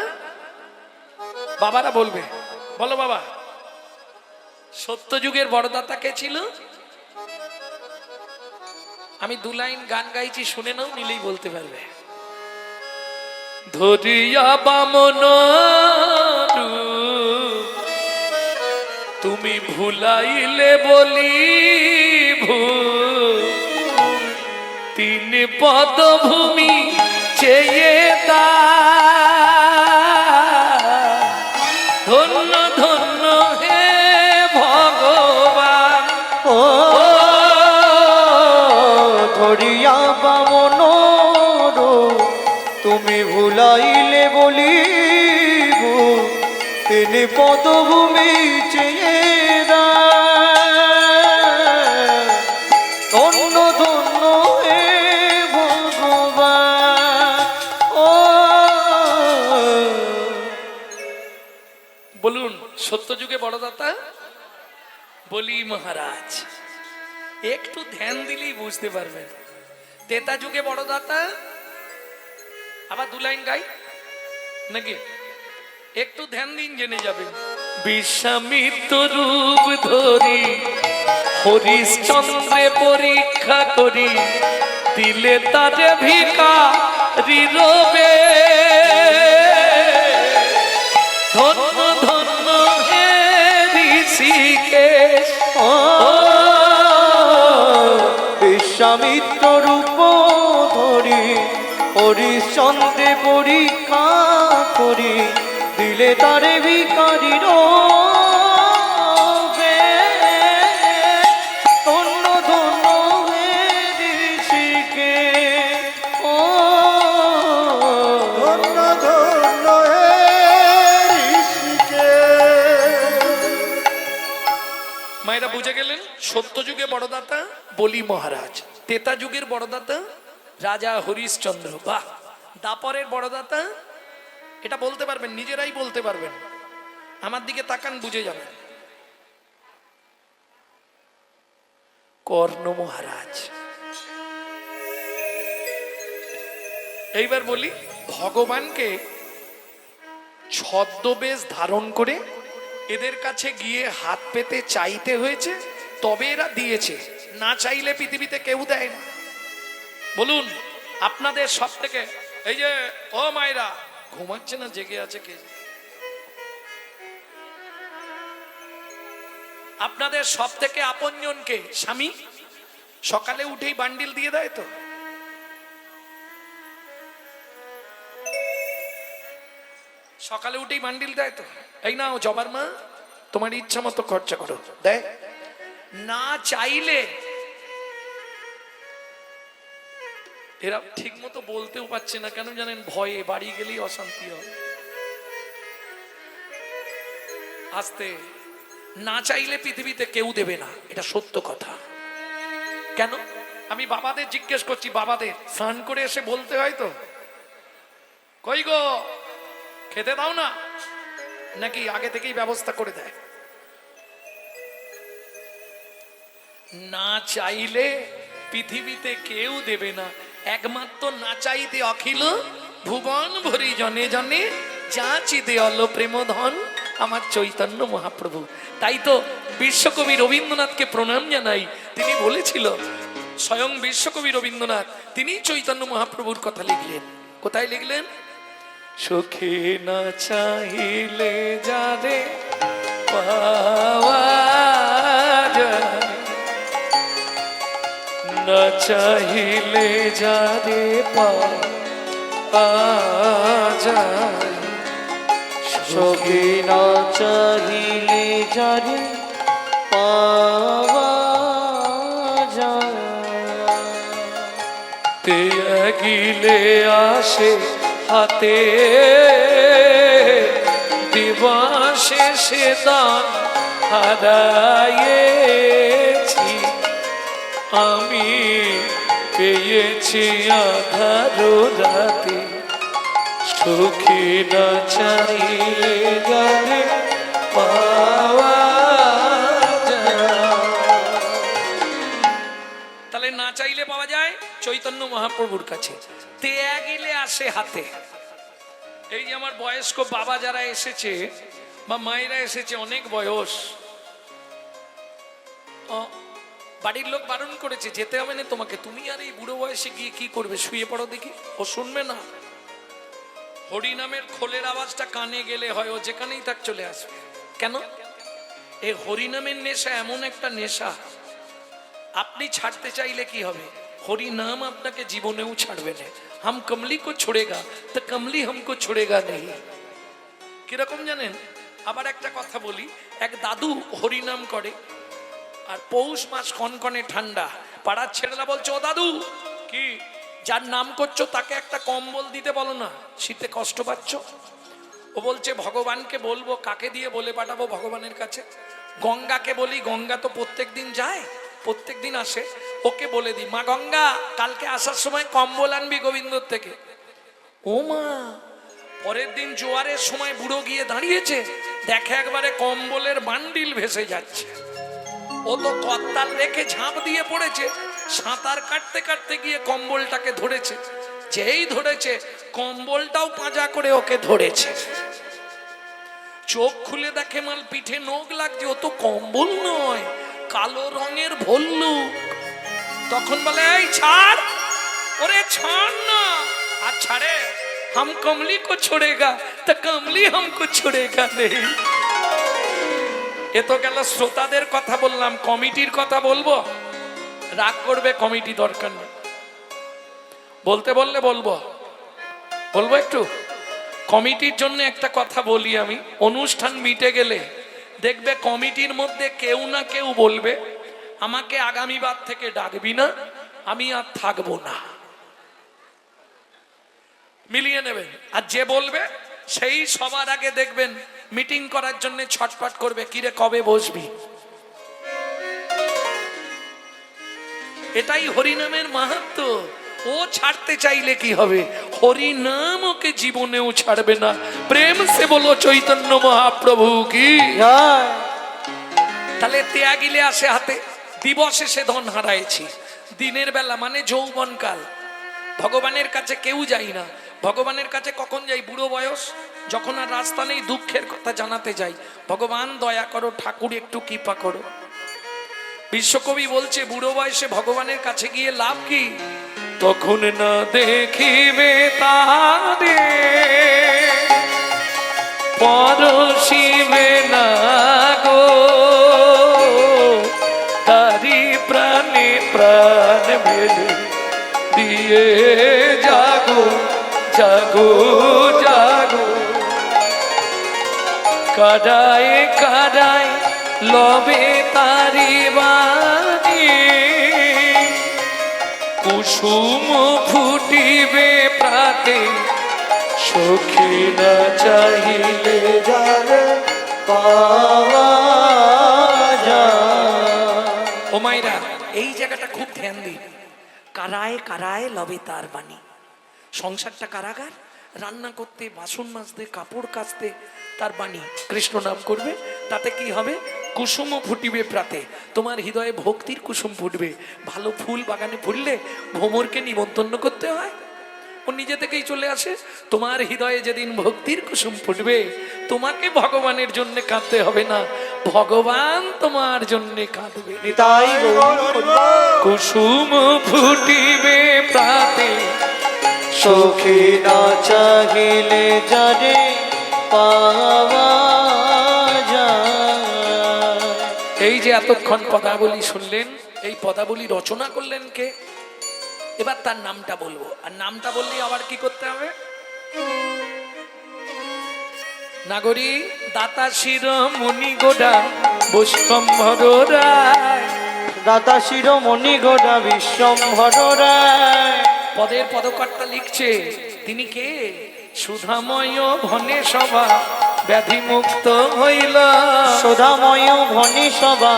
S1: বাবারা বলবে, বলো বাবা, সত্য যুগের বড় দাতা কে ছিল? আমি 2 লাইন গান গাইছি, শুনে নাও, নিলেই বলতে পারবে। ধরিয়া বামন রূপ, তুমি ভুলাইলে বলি তিন পদভূমি চেয়ে দা, ধন্য ধন্য হে ভগবান।
S3: ও ধরিয়া বামন রূপ, তুমি ভুলাইলে বলিব তিনি পদভূমি চেয়ে দেয়। ধন্য ধন্য হে ভগবান। ও
S1: বলুন, সত্য যুগে বড় দাতা বলি মহারাজ। একটু ধ্যান দিলেই বুঝতে পারবেন। তেতা যুগে বড় দাতা, আবার 2 লাইন গাই নাকি? একটু ধ্যান দিন, জেনে যাবেন। বিশ্বামিত্র রূপ ধরি হরিশ্চন্দ্রে পরীক্ষা করি, দিলে তারে ভিখারি রবে, ধন্য ধন্য হে ঋষিকেশ।
S3: ও বিশ্বামিত্র রূপ ধরি হরিশ্চন্দ্রে পরীক্ষা করি, দিলে তারে ভিখারি রবে, ধন্য ধন্য হে ঋষিকেশ। ও
S2: ধন্য ধন্য হে ঋষিকে।
S1: মায়েরা বুঝে গেলেন, সত্য যুগে বড় দাতা বলি মহারাজ, তেতা যুগের বড় দাতা রাজা হরিশ্চন্দ্র। বাহ! দাপরের বড় দাতা, এটা বলতে পারবেন, নিজেরাই বলতে পারবেন। আমার দিকে তাকান, বুঝে যাবেন। কর্ণ মহারাজ। এইবার বলি, ভগবানকে ছদ্মবেশ ধারণ করে এদের কাছে গিয়ে হাত পেতে চাইতে হয়েছে, তবে এরা দিয়েছে। না চাইলে পৃথিবীতে কেউ দেয় না। বলুন, আপনাদের সব থেকে, এই যে ও মায়েরা, ঘুমাচ্ছে না জেগে আছে কে? আপনাদের সব থেকে আপনজনকে স্বামী সকালে উঠেই বান্ডিল দিয়ে দেয় তো? সকালে উঠেই বান্ডিল দেয় তো? এই নাও জবার মা, তোমার ইচ্ছা মতো খরচা করো, দেয়? না চাইলে এরা ঠিক মতো বলতেও পারছে না, কেন জানেন? ভয়ে, বাড়ি গেলেই অশান্তি হয়। আস্তে, না চাইলে পৃথিবীতে কেউ দেবে না, এটা সত্য কথা। কেন? আমি বাবাদের জিজ্ঞেস করছি, বাবাদের স্নান করে এসে বলতে হয় তো, কই গো খেতে দাও না, নাকি আগে থেকেই ব্যবস্থা করে দেয়? না চাইলে পৃথিবীতে কেউ দেবে না, একমাত্র না চাইতে অখিল ভুবন ভরি জনে জনে যাচিতে অল প্রেম ধন আমার চৈতন্য মহাপ্রভু। তাই তো বিশ্বকবি রবীন্দ্রনাথকে প্রণাম জানাই। তিনি বলেছিল, স্বয়ং বিশ্বকবি রবীন্দ্রনাথ তিনি চৈতন্য মহাপ্রভুর কথা লিখলেন। কোথায় লিখলেন? সুখে না চাইলে যারে পাওয়া যায়, না চাইলে যারে পাওয়া যায়,
S3: সখী না চাহিলে যারে পাওয়া যায়।
S1: তে গিলে আসে হাতে দিবসে সে দান হারাইয়েছি আমি পেয়েছি আধার রাতে সুখী না চাইলে যারে পাওয়া যায়। তাহলে না চাইলে পাওয়া যায় চৈতন্য মহাপ্রভুর কাছে। ত্যাগিলে আসে হাতে। এই যে আমার বয়স্ক বাবা যারা এসেছে বা মায়েরা এসেছে, অনেক বয়স, বাড়ির লোক বারণ করেছে যেতে হবে না তোমাকে, তুমি আর এই বুড়ো বয়সে গিয়ে কি করবে, শুয়ে পড়ো দেখি। ও শুনবে না। হরিনামের খোলের আওয়াজটা কানে গেলে হয় ও যেখানেই থাক চলে আসবে। কেন? এই হরিনামের নেশা এমন একটা নেশা, আপনি ছাড়তে চাইলে কি হবে, হরিনাম আপনাকে জীবনেও ছাড়বে না। হাম কমলি কো ছোড়েগা তো কমলি হামকো ছোড়েগা নেই। কিরকম জানেন? আবার একটা কথা বলি, এক দাদু হরিনাম করে, আর পৌষ মাস কনকনে ঠান্ডা, পাড়ার ছেলেরা বলছে ও দাদু কি যার নাম করছো তাকে একটা কম্বল দিতে বলো না, শীতে কষ্ট পাচ্ছ। ও বলছে ভগবানকে বলবো, কাকে দিয়ে বলে পাঠাবো ভগবানের কাছে? গঙ্গাকে বলি, গঙ্গা তো প্রত্যেক দিন যায়, প্রত্যেক দিন আসে, ওকে বলে দিই মা গঙ্গা কালকে আসার সময় কম্বল আনবি গোবিন্দর থেকে। ও মা, পরের দিন জোয়ারের সময় বুড়ো গিয়ে দাঁড়িয়েছে, দেখে একবারে কম্বলের বান্ডিল ভেসে যাচ্ছে। ও তো কত্তাল রেখে ঝাঁপ দিয়ে পড়েছে, সাঁতার কাটতে কাটতে গিয়ে কম্বলটাকে ধরেছে, যেই ধরেছে কম্বলটাও পাঁজা করে ওকে ধরেছে। চোখ খুলে দেখে মাল পিঠে নোক লাগছে, ও তো কম্বল নয়, কালো রঙের ভল্লুক। তখন বলে এই ছাড়, ওরে ছাড় না। আর ছাড়ে, হাম কমলি কো ছোড়েগা তা কমলি হামকো ছোড়েগা নেই। এ তো গেল শ্রোতাদের কথা বললাম, কমিটির কথা বলবো, রাগ করবে কমিটি, দরকার নেই। বলতে বললে বলবো, বলবো একটু। কমিটির জন্য একটা কথা বলি আমি, অনুষ্ঠান মিটে গেলে দেখবে কমিটির মধ্যে কেউ না কেউ বলবে আমাকে আগামীবার থেকে ডাকবি না, আমি আর থাকবো না। মিলিয়ে নেবেন। আর যে বলবে সেই সবার আগে দেখবেন মিটিং করার জন্য ছটফট করবে, কিরে কবে বসবি। এটাই হরিনামের মাহাত্ম্য। ও ছাড়তে চাইলে কি হবে, হরিনাম ওকে জীবনেও ছাড়বে না। প্রেম সে বলো চৈতন্য মহাপ্রভু কি। তাহলে ত্যাগিলে আসে হাতে, দিবসে সে ধন হারাইছি। দিনের বেলা মানে যৌবনকাল, ভগবানের কাছে কেউ যাই না। ভগবানের কাছে কখন যাই? বুড়ো বয়স, যখন আর রাস্তা নেই, দুঃখের কথা জানাতে যাই, ভগবান দয়া করো, ঠাকুর একটু কৃপা করো। বিশ্বকবি বলছে বুড়ো বয়সে ভগবানের কাছে গিয়ে লাভ কি? তখন না দেখিবে তারে পরশিবে না গো, তারি প্রাণে প্রাণ বেলে দিয়ে জাগো জাগো জাগো। কাদায় কাদায় লবে তারি বাণী, কুসুম ফুটিবে প্রাতে সখী না চাহিলে যারে পাওয়া যায়। ও মাইরা, এই জায়গাটা খুব ধ্যান দিন। কারায় কারায় লবে তার বাণী। সংসারটা কারাগার, রান্না করতে, বাসন মাজতে, কাপড় কাচতে তার বাণী। কৃষ্ণ নাম করবে, তাতে কি হবে? কুসুম ফুটিবে প্রাতে, তোমার হৃদয়ে ভক্তির কুসুম ফুটবে। ভালো ফুল বাগানে ফুললে ভ্রমরকে নিমন্ত্রণ করতে হয়, ও নিজে থেকেই চলে আসে। তোমার হৃদয়ে যেদিন ভক্তির কুসুম ফুটবে, তোমাকে ভগবানের জন্য কাঁদতে হবে না, ভগবান তোমার জন্য কাঁদবে। তাই কুসুম ফুটিবে প্রাতে
S3: সখী না চাহিলে যারে পাওয়া যায়।
S1: এই যে এতক্ষণ পদাবলী শুনলেন, এই পদাবলী রচনা করলেন কে? এবার তার নামটা বলবো, আর নামটা বললে আবার কি করতে হবে? নাগরী দাতা শির মুনি গোডা বৈষ্ণম্ভর রায়।
S3: দাতা শিরোমণি গোড়া বিশ্বম্ভর রায়।
S1: পদের পদকর্তা লিখছে তিনি কে? সুধাময় ভনে সভা ব্যাধি মুক্ত হইল।
S3: সুধাময় ভনি সভা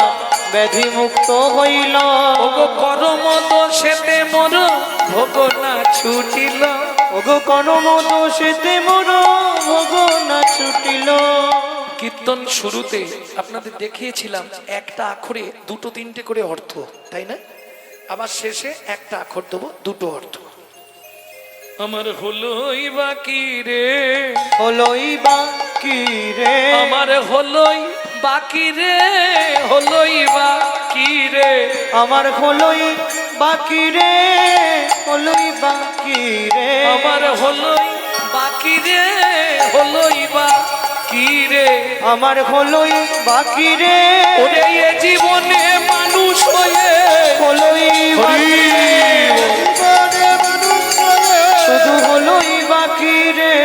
S3: ব্যাধি মুক্ত হইল।
S1: ওগো করম দোষেতে মোর ভোগ না ছুটিল।
S3: ওগো কর্ম দোষেতে মোর ভোগ না ছুটিল।
S1: কীর্তন শুরুতে আপনাদের দেখিয়েছিলাম একটা আখরে দুটো তিনটে করে অর্থ, তাই না? আবার শেষে একটা আখর দেবো, দুটো অর্থ। আমার হলোই বাকি রে,
S3: হলোই বাকি রে,
S1: আমার হলোই বাকি রে, হলোই বাকি রে,
S3: আমার হলোই বাকি রে, হলোই বাকি রে,
S1: আমার হলোই বাকি রে, হলোই বাকি রে,
S3: আমার হলোই বাকি রে।
S1: ওরে এ জীবনে মানুষ হয়ে
S3: হলোই বাকি রে,
S2: জীবনে মানুষ হয়ে
S3: শুধু হলোই বাকি রে।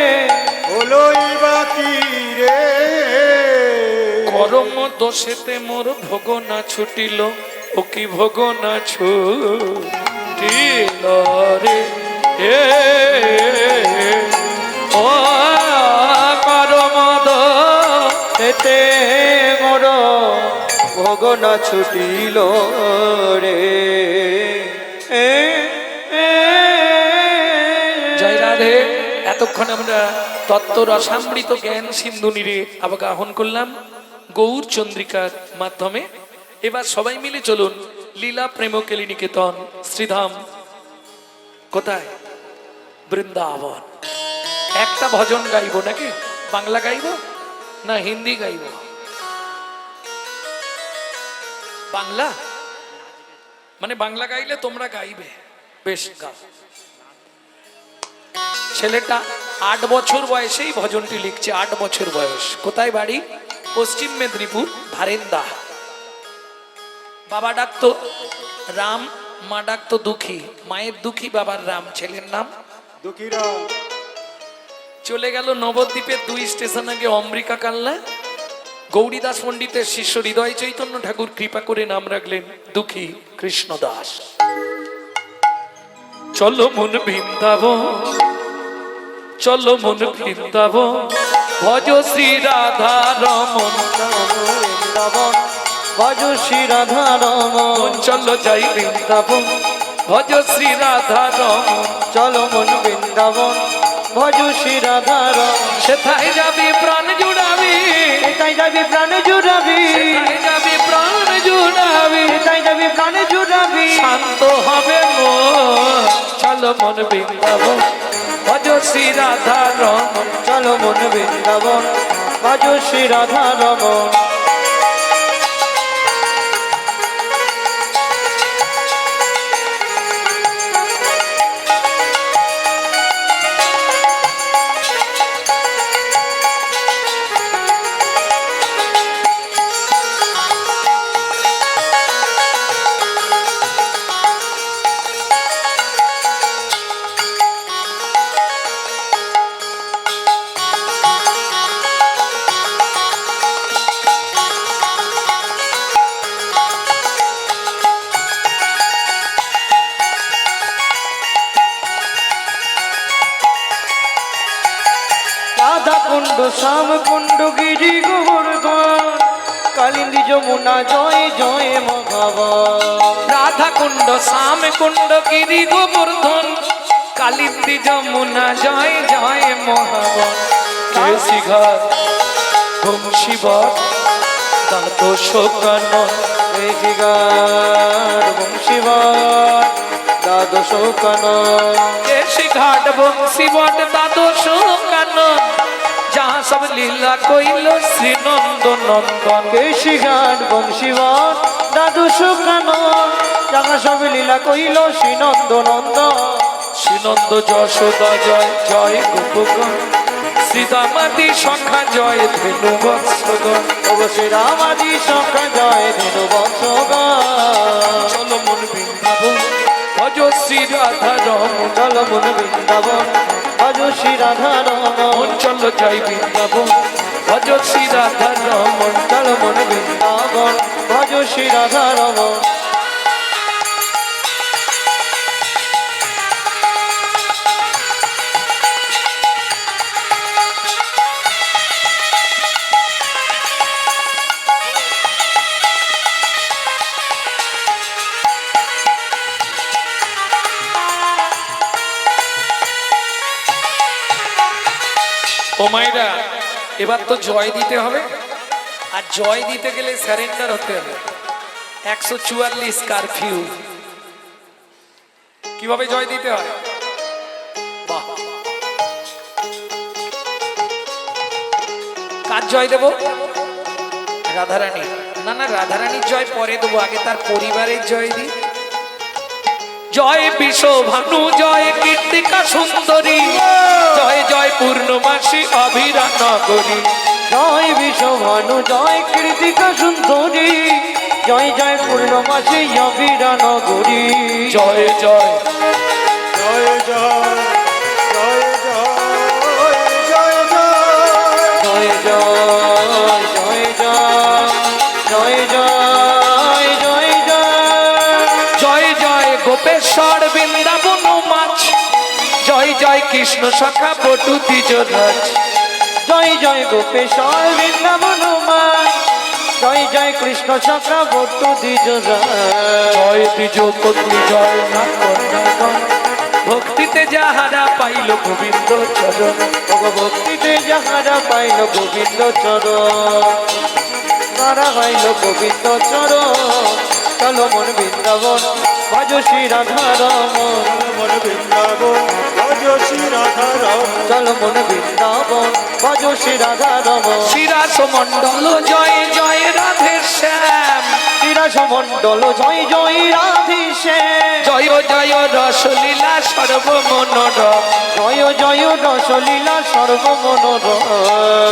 S2: হলোই বাকি রে।
S1: করম দোষেতে মোর ভোগ না ছুটিল। ও কি ভোগ না ছুটিল রে এ ও করম
S3: এতে মোর ভোগ না ছুটিল রে।
S1: জয় রাধে। এতক্ষণ আমরা তত্ত্ব রসামৃত জ্ঞান সিন্ধু নীরে আবাহন করলাম গৌর চন্দ্রিকার মাধ্যমে। এবার সবাই মিলে চলুন লীলা প্রেমকেলী নিকেতন শ্রীধাম। কোথায়? বৃন্দাবন। একটা ভজন গাইবো নাকি? বাংলা গাইবো না হিন্দি গাইবো? বাংলা, মানে বাংলা গাইলে তোমরা গাইবে, বেশ গাও। ছেলেটা 8 বছর বয়সেই ভজনটি লিখছে, 8 বছর বয়স। কোথায় বাড়ি? পশ্চিম মেদিনীপুর, ভারেন্দা। বাবা ডাকতো রাম, মা ডাকতো দুঃখী। মায়ের দুঃখী, বাবার রাম, ছেলের নাম
S2: দুঃখীরা
S1: চলে গেল নবদ্বীপের 2 স্টেশন আগে অমৃকা কাল্লা। গৌরীদাস পণ্ডিতের শিষ্য হৃদয় চৈতন্য ঠাকুর কৃপা করে নাম রাখলেন দুঃখী কৃষ্ণদাস। চলো মন বৃন্দাবন, চলো মন বৃন্দাবন, ভজ শ্রী রাধা রমন।
S3: বৃন্দাবন ভজ শ্রী রাধা রমন।
S1: চলো যাই বৃন্দাবন, ভজ শ্রী রাধা রমন।
S3: চলো মন বৃন্দাবন ভজ শ্রী রাধা রমন।
S1: সেথায় যাবি প্রাণ জুড়াবি,
S3: তাই যাবি প্রাণ জুড়াবি,
S1: সেথায় যাবি প্রাণ জুড়াবি,
S3: তাই যাবি প্রাণ জুড়াবি।
S1: শান্ত হবে মন। চলো মন বৃন্দাবন, ভজ শ্রী রাধা রমন।
S3: চলো মন বৃন্দাবন ভজ শ্রী রাধা রমন। রাধা কুণ্ড শ্যাম কুণ্ড গিরি গোবর্ধন, কালিন্দী যমুনা জয় জয় মহাবন।
S1: রাধা কুণ্ড, শ্যাম কুণ্ড, গিরি গোবর্ধন, কালিন্দী যমুনা জয় জয় মহাবন। কেশি ঘাট বংশীবট দ্বাদশ কানন।
S3: বংশীবট দ্বাদশ কানন।
S1: কেশি ঘাট বংশীবট দ্বাদশ কানন, जहाँ सब लीला कोइलो श्री नंद नंदन।
S3: केशी घाट बंशीवट द्वादश कानन, जहाँ सब लीला कइलो श्री नंद नंदन।
S1: श्री नंद যশোদা জয় জয় গোপগণ, শ্রীদামাদি সখা জয় ধেনু বৎসগণ।
S3: শ্রী রামাদি সখা জয় ধেনু বৎসগণ।
S1: চলো মন বৃন্দাবন ভজ শ্রী রাধা রমন।
S3: চলো মন বৃন্দাবন ভজ শ্রী রাধা রমন।
S1: চলো যাই বৃন্দাবন ভজ শ্রী রাধা রমন।
S3: চলো মন বৃন্দাবন ভজ শ্রী রাধা রমন।
S1: ও মায়েরা, এবার তো জয় দিতে হবে, আর জয় দিতে গেলে স্যারেন্ডার হতে হবে। 144 কারফিউ। কিভাবে জয় দিতে হয়? বাহ, কার জয় দেব? রাধারানী। না না, রাধারানীর জয় পরে দেবো, আগে তার পরিবারের জয় দিই। জয় বিশ্বভানু, জয় কীর্তিকা সুন্দরী, জয় জয় পূর্ণমাসী অভিরা নগরী।
S3: জয় বিশ্বভানু, জয় কীর্তিকা সুন্দরী, জয় জয় পূর্ণমাসী অবিরা নগরী।
S1: জয় জয়
S2: জয় জয় জয় জয় জয় জয়
S3: জয় জয় জয় জয় জয় জয় জয় জয়
S1: জয় জয় গোপেশ্বর বৃন্দাবন মাছ, জয় জয় কৃষ্ণ সখা বটু দ্বিজরাজ।
S3: জয় জয় গোপেশ্বর বৃন্দাবন মা, জয় জয় কৃষ্ণ চক্রবর্তী দ্বিজরাজ।
S1: জয় দ্বিজ পত্নী জয় না কন্যাগণ, ভক্তিতে যাহারা পাইল গোবিন্দ চরণ।
S3: ভক্তিতে যাহারা পাইল গোবিন্দ চরণ, তারা পাইল গোবিন্দ চরণ। চলো মন বৃন্দাবন ভজ শ্রী রাধা রমন।
S2: মন বৃন্দাবন ভজ শ্রী রাধা রমন।
S3: চলো মন বৃন্দাবন ভজ শ্রী রাধা রমন।
S1: শিরাস মণ্ডল জয় জয় রাধে শ্যাম,
S3: শ্রীরাস মণ্ডল জয় জয় রাধেশ্যাম।
S1: জয় জয় রসলীলা সর্বমনোরম,
S3: জয় জয় রসলীলা সর্বমনোরম।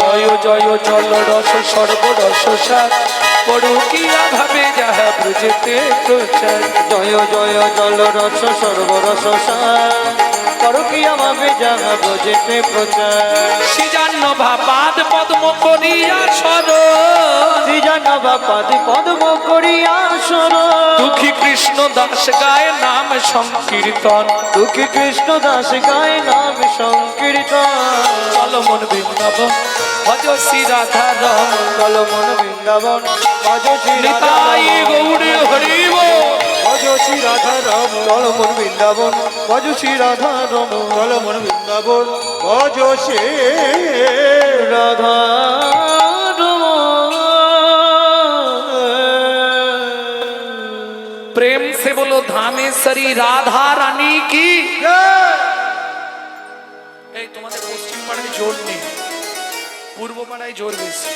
S1: জয় জয় জল রস সর্বরস সার, পড়ুকিয়া ভাবে যাহা ব্রজেতে প্রচার।
S3: জয় জয় জল রস সর্বরস সার, করকিয়া ভাবে যাহা ব্রজেতে প্রচার।
S1: শ্রীজান্ন ভাপাদ পদ্ম করিয়া সর,
S3: শ্রীজানবা পাদি পদ্ম করিয়া সর।
S1: দুঃখী কৃষ্ণ দাস গায় নাম সংকীর্তন।
S3: দুঃখী কৃষ্ণ দাস গায় নাম সংকীর্তন।
S1: চল মন বৃন্দাবন ভজ শ্রী রাধা রমন।
S3: চল মন বৃন্দাবন ভজ শ্রী রাধা
S1: নিতাই
S3: রমন।
S1: গৌড়ে হরিব,
S2: ভজ শ্রী রাধা রমন।
S3: চল মন বৃন্দাবন ভজ শ্রী রাধা রমন।
S2: চল মন বৃন্দাবন ভজ শ্রী
S3: রাধা
S1: प्रेम से बोलो धामेश्वरी राधा रानी की। এই তোমাদের পশ্চিম পাড়ায় জোর নেই, পূর্ব পাড়ায় জোর বেশি।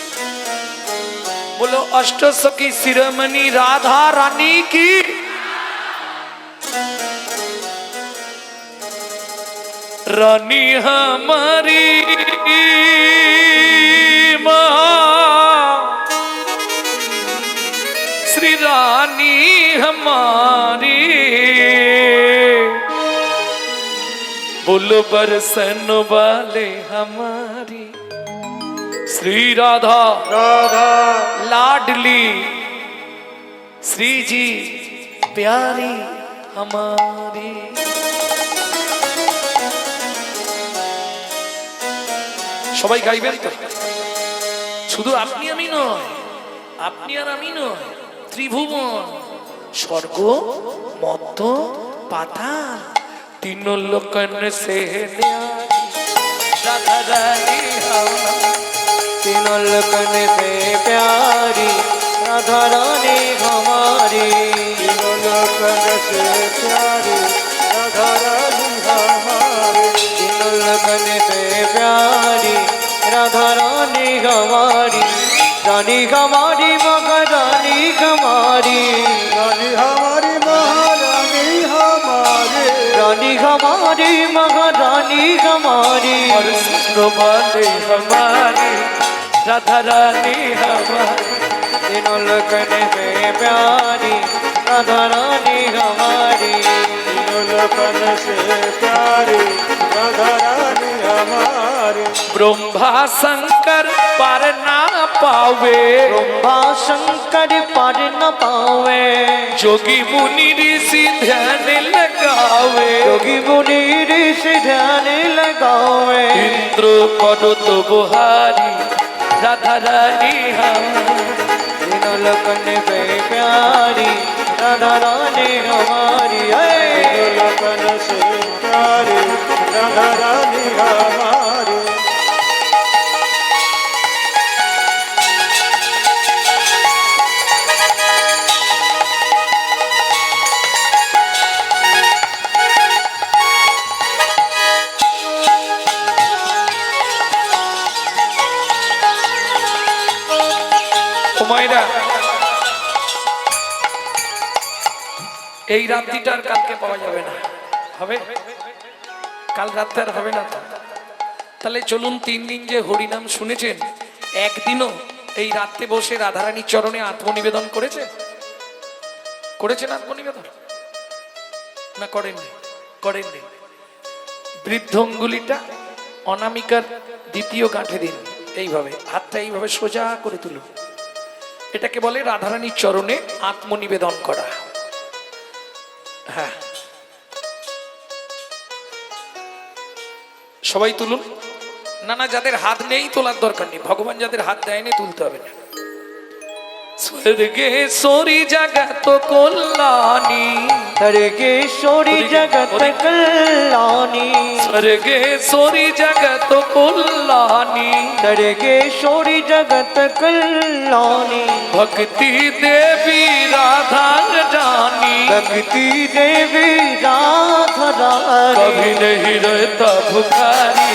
S1: बोलो अष्टसखी शिरोमणि राधा रानी की। रानी हमारी माँ, श्री रानी हमारी, बोलो बरसन वाले हमारी श्री राधा
S2: राधा
S1: लाडली, श्री जी प्यारी हमारी। সবাই গাইবেন তো? শুধু আপনি আমি নয়, আপনি আর আমি নয়, ত্রিভুবন স্বর্গ মর্ত পাতাল तीन लोकन से न्यारी राधा रानी हमारी।
S3: तीनों लोकन से प्यारी राधा रानी हमारी।
S2: तीनों लोकन से प्यारी राधा रानी हमारी।
S3: तीनों लोकन से प्यारी राधा रानी हमारी। रानी हमारी महारानी हमारी।
S2: रानी हमारी महारानी हमारी।
S3: रानी हमारी महारानी हमारी।
S1: और सुनो वाले हमारी राधा रानी हमारी।
S3: तीनों लोकन से प्यारी राधा रानी हमारी।
S2: तीनों लोकन से प्यारे राधा रानी हमारे।
S1: ब्रह्मा शंकर पार ना पावे,
S3: ब्रह्मा शंकर पार न पावे,
S1: जोगी मुनि ऋषि ध्यान लगावे,
S3: योगी मुनि ऋषि ध्यान लगावे।
S1: इंद्र पर्वत बुहारी राधा रानी हमारी।
S3: तीनों लोकन पे प्यारी राधा रानी हमारी है।
S2: लोकन से प्यारे राधा रानी हमारे।
S1: মায়েরা, এই রাত্রিটা আর কালকে পাওয়া যাবে না, হবে কাল রাত্রে আর হবে না তো। তাহলে চলুন 3 দিন যে হরিনাম শুনেছেন, একদিনও এই রাত্রে বসে রাধারানীর চরণে আত্মনিবেদন করেছেন? করেছেন আত্মনিবেদন না করেননি? করেননি। বৃদ্ধ অঙ্গুলিটা অনামিকার দ্বিতীয় গাঁঠে দিন, এইভাবে হাতটা এইভাবে সোজা করে তুলুন। এটাকে বলে রাধারানীর চরণে আত্মনিবেদন করা। হ্যাঁ, সবাই তুলুন। না না, যাদের হাত নেই তোলার দরকার নেই, ভগবান যাদের হাত দেয়নি তুলতে হবে না। স্বর্গেশ্বরী জগত কল্যাণী,
S3: सर्गेश्वरी जगत कल्याणी,
S1: स्वर्गेश्वरी जगत कल्याणी,
S3: सर्गेश्वरी जगत कल्याणी।
S1: भक्ति देवी राधा जानी,
S3: भक्ति देवी राधा रानी,
S1: कभी नहीं रहता भुखारी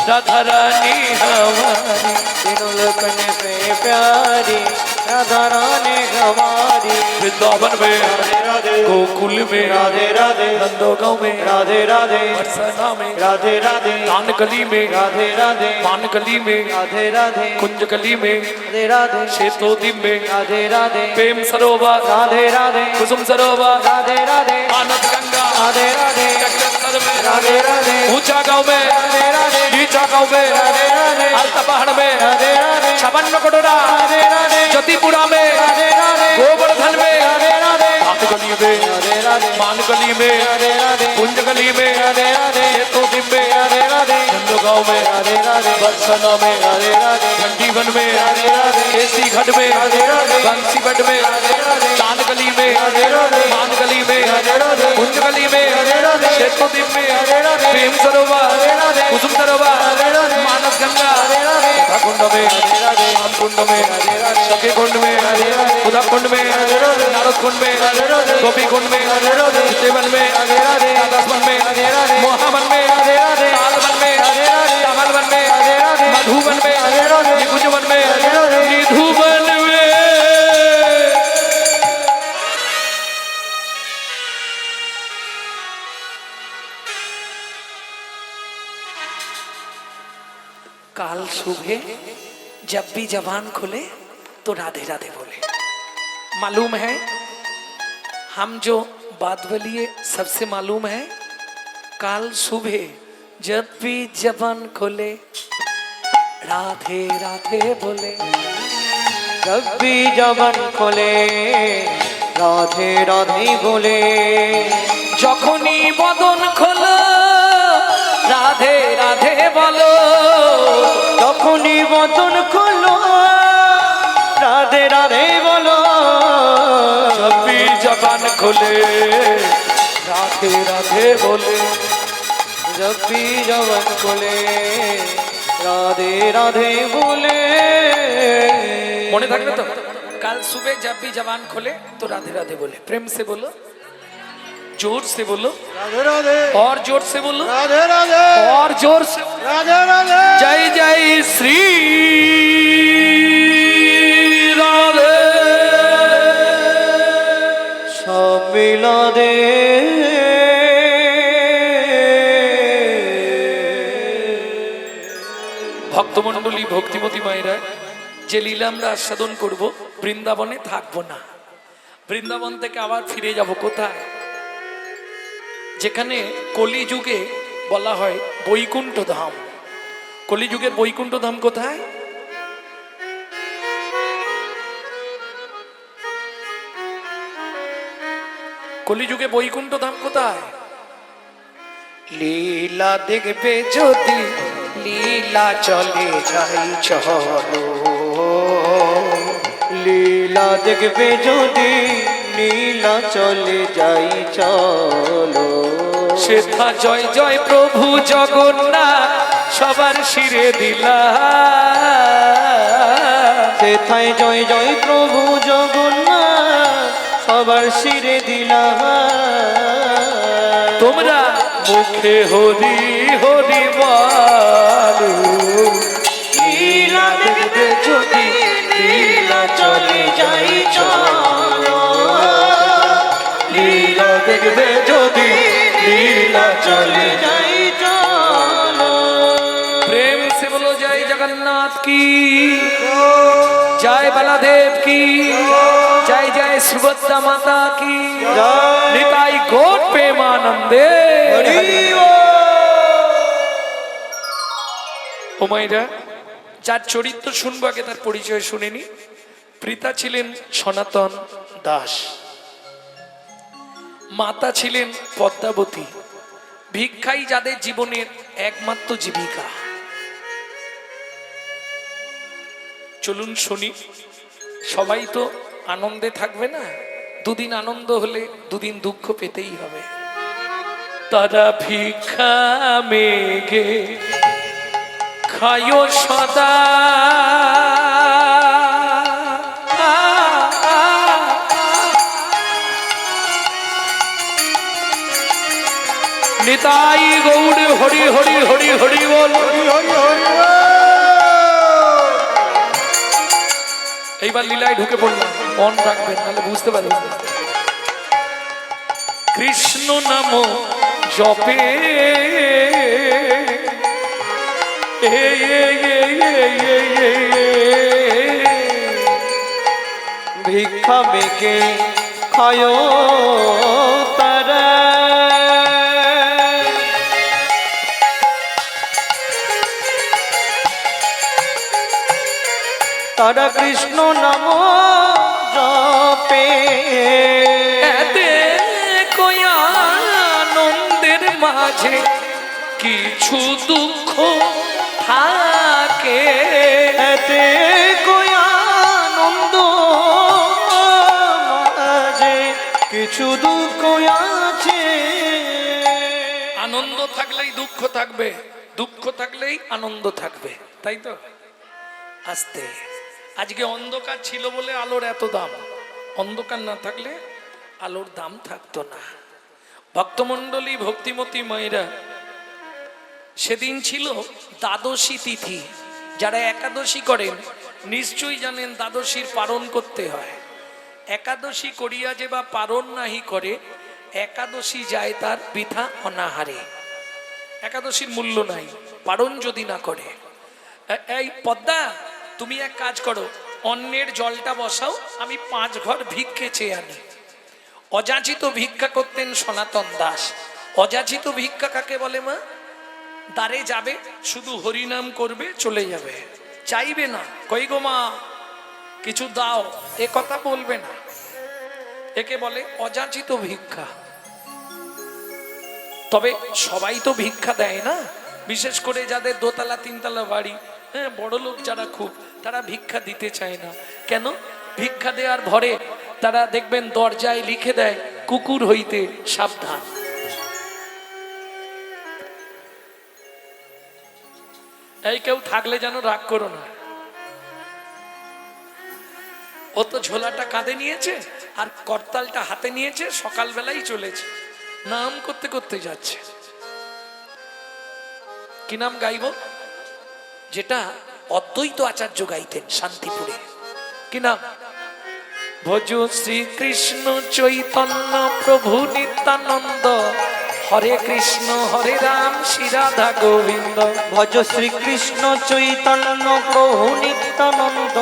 S1: राधा रानी हमारी।
S3: तीनों लोकन से प्यारी राधा रानी हमारी।
S1: वृंदावन में,
S2: राधे राधे
S1: गोकुल में,
S3: राधे राधे
S1: नंदोगांव में,
S3: राधे राधे
S1: बरसाना में,
S3: राधे राधे
S1: कानकली में,
S3: राधे राधे
S1: मानकली में,
S3: राधे राधे
S1: कुंजकली में,
S3: राधे राधे
S1: शेतोदी में,
S3: राधे राधे
S1: प्रेम सरोवर,
S3: राधे राधे
S1: कुसुम सरोवर,
S3: राधे राधे
S1: आनंद गंगा,
S3: राधे राधे
S1: चक्रस्तर में,
S3: राधे राधे
S1: ऊंचा गांव में,
S3: राधे राधे
S1: नीचा गांव में,
S3: राधे राधे
S1: अलता पहाड़ में,
S3: राधे राधे
S1: छपन्न कोटरा,
S3: राधे राधे
S1: ज्योतिपुरा में,
S3: राधे राधे
S1: गोवर्धन में,
S3: राधे राधे
S1: कानकली में,
S3: राधे राधे
S1: मानकली में,
S3: राधे राधे
S1: कुंजकली में,
S3: राधे राधे
S1: शेतोदी में,
S3: राधे राधे
S1: नंदोगांव में,
S3: राधे राधे
S1: बरसाना में,
S3: राधे राधे
S1: घंटीवन में,
S3: राधे राधे
S1: केसी घाट में,
S3: राधे राधे
S1: बंसीगढ़ में,
S3: राधे राधे
S1: चांदगली में,
S3: राधे राधे
S1: मानगली में,
S3: राधे राधे
S1: कुंजगली में,
S3: राधे राधे
S1: शेतोदीप में,
S3: राधे राधे
S1: प्रेम सरोवर,
S3: राधे राधे
S1: कुसुम सरोवर,
S3: राधे राधे
S1: मानस गंगा,
S3: राधे राधे
S1: कुंड में,
S3: राधे राधे
S1: राम कुंड में,
S3: राधे राधे
S1: सखी कुंड में,
S3: राधे राधे
S1: उदा कुंड में,
S3: राधे राधे
S1: नारद कुंड में,
S3: राधे राधे
S1: गोपी कुंड में,
S3: राधे राधे
S1: देवन में,
S3: राधे राधे
S1: राधावन में,
S3: राधे राधे
S1: मोहावन में,
S3: राधे राधे
S1: तालवन में,
S3: राधे राधे
S1: कमलवन में,
S3: राधे राधे
S1: मधुवन में,
S3: राधे राधे
S1: निकुंजवन में,
S3: राधे राधे
S1: निधुवन में। काल सुबह जब भी जबान खुले तो राधे राधे बोले। मालूम है हम जो बात बोलिए सबसे मालूम है, काल सुबह जब भी जबान खोले राधे राधे बोले।
S3: जब भी जबन खोले राधे राधे बोले।
S1: যখনই বদন খোলো রাধে রাধে বলো।
S3: তখনই বদন খোলো রাধে রাধে বলো।
S1: जब भी जबान खोले राधे राधे बोले।
S3: जब भी जबन खोले राधे राधे बोले।
S1: মনে থাকবে তো, কাল सुबह जब भी जबान खोले तो राधे राधे बोले। प्रेम से बोलो, जोर से बोलो,
S2: राधे राधे
S1: और जोर से बोलो,
S2: राधे राधे
S1: और जोर से।
S2: राधे राधे
S1: जय जय श्री राधे।
S3: सब मिला दे
S1: ভক্তমণ্ডলী ভক্তিমতী মায়েরা, যে লীলা আমরা আস্বাদন করব, বৃন্দাবনে থাকবো না। বৃন্দাবন থেকে আবার ফিরে যাব কোথায়? যেখানে কলিযুগে বলা হয় বৈকুণ্ঠ ধাম। কলিযুগের বৈকুণ্ঠ ধাম কোথায়? কলিযুগে বৈকুণ্ঠ ধাম কোথায়? লীলা দেখবে যদি লীলা চলে যাই চলো,
S3: লীলা দেখবে যদি নীলা চলে যাই চলো,
S1: সেথা জয় জয় প্রভু জগন্নাথ সবার শিরে দিলা।
S3: সেথায় জয় জয় প্রভু জগন্নাথ সবার শিরে দিলা।
S1: তোমরা মুখে হরি হরি বলো, লীলা দেখবে যদি লীলা চলে যাই চলো, লীলা দেখবে যদি লীলা চলে
S3: যাই চলো।
S1: प्रेम से बोलो जय जगन्नाथ की, जय बलदेव की, जय जय सुभद्रा माता की, निताई गौर प्रेमानंदे। ও মাইরা, যার চরিত্র শুনবো আগে তার পরিচয় শুনেনি। পিতা ছিলেন সনাতন দাস, মাতা ছিলেন পদ্মাবতী। ভিক্ষাই যাদের জীবনের একমাত্র জীবিকা। চলুন শুনি। সবাই তো আনন্দে থাকবে না, দুদিন আনন্দ হলে দুদিন দুঃখ পেতেই হবে। তারা ভিক্ষা মেঘে খায় সদা, নিতাই গৌড় হরি হরি হরি হরি বল।
S2: হরি হরি হরি বল।
S1: এইবার লীলায় ঢুকে পড়লাম, মন রাখবেন নাহলে বুঝতে পারবেন না। কৃষ্ণ নাম জপে
S3: ভিক্ষা মেকে খায় তারা, তারা কৃষ্ণ নাম জপে।
S1: এতে কয়া আনন্দের মাঝে কিছু দুঃখ থাকে,
S3: এতে কই আনন্দ মাঝে কিছু দুঃখ আছে।
S1: আনন্দ থাকলেই দুঃখ থাকবে, দুঃখ থাকলেই আনন্দ থাকবে, তাই তো? আস্তে, আজকে অন্ধকার ছিল বলে আলোর এত দাম, অন্ধকার না থাকলে আলোর দাম থাকতো না। ভক্তমণ্ডলী, ভক্তিমতী মায়েরা, সেদিন ছিল দ্বাদশী তিথি। যারা একাদশী করেন নিশ্চয়ই জানেন দ্বাদশীর পালন করতে হয়। একাদশী করিয়া যে বা পালন নাহি করে, একাদশী যায় তার বৃথা অনাহারে। একাদশীর মূল্য নাই পালন যদি না করে। এই পদ্মা, তুমি এক কাজ করো, অন্যের জলটা বসাও, আমি 5 ঘর ভিক্ষে চেয়ে আনি। অযাচিত ভিক্ষা করতেন সনাতন দাস। অযাচিত ভিক্ষা কাকে বলে মা? দ্বারে যাবে, শুধু হরিনাম করবে, চলে যাবে, চাইবে না, কই গো মা কিছু দাও, এ কথা বলবে না। একে বলে অযাচিত ভিক্ষা। তবে সবাই তো ভিক্ষা দেয় না, বিশেষ করে যাদের দোতলা তিনতলা বাড়ি, হ্যাঁ, বড় লোক যারা খুব, তারা ভিক্ষা দিতে চায় না। কেন? ভিক্ষা দেওয়ার ভরে তারা দেখবেন দরজায় লিখে দেয়, কুকুর হইতে সাবধান। এই কেউ থাকলে যেন রাগ করো না। ও তো ঝোলাটা কাঁধে নিয়েছে আর করতালটা হাতে নিয়েছে, সকালবেলাই চলেছে, নাম করতে করতে যাচ্ছে। কি নাম গাইব? যেটা অদ্বৈত আচার্য গাইতেন শান্তিপুরে। কি নাম? ভজ শ্রীকৃষ্ণ চৈতন্য প্রভু নিত্যানন্দ, হরে কৃষ্ণ হরে রাম শ্রী রাধা গোবিন্দ।
S3: ভজ শ্রীকৃষ্ণ চৈতন্য প্রভু নিত্যানন্দ,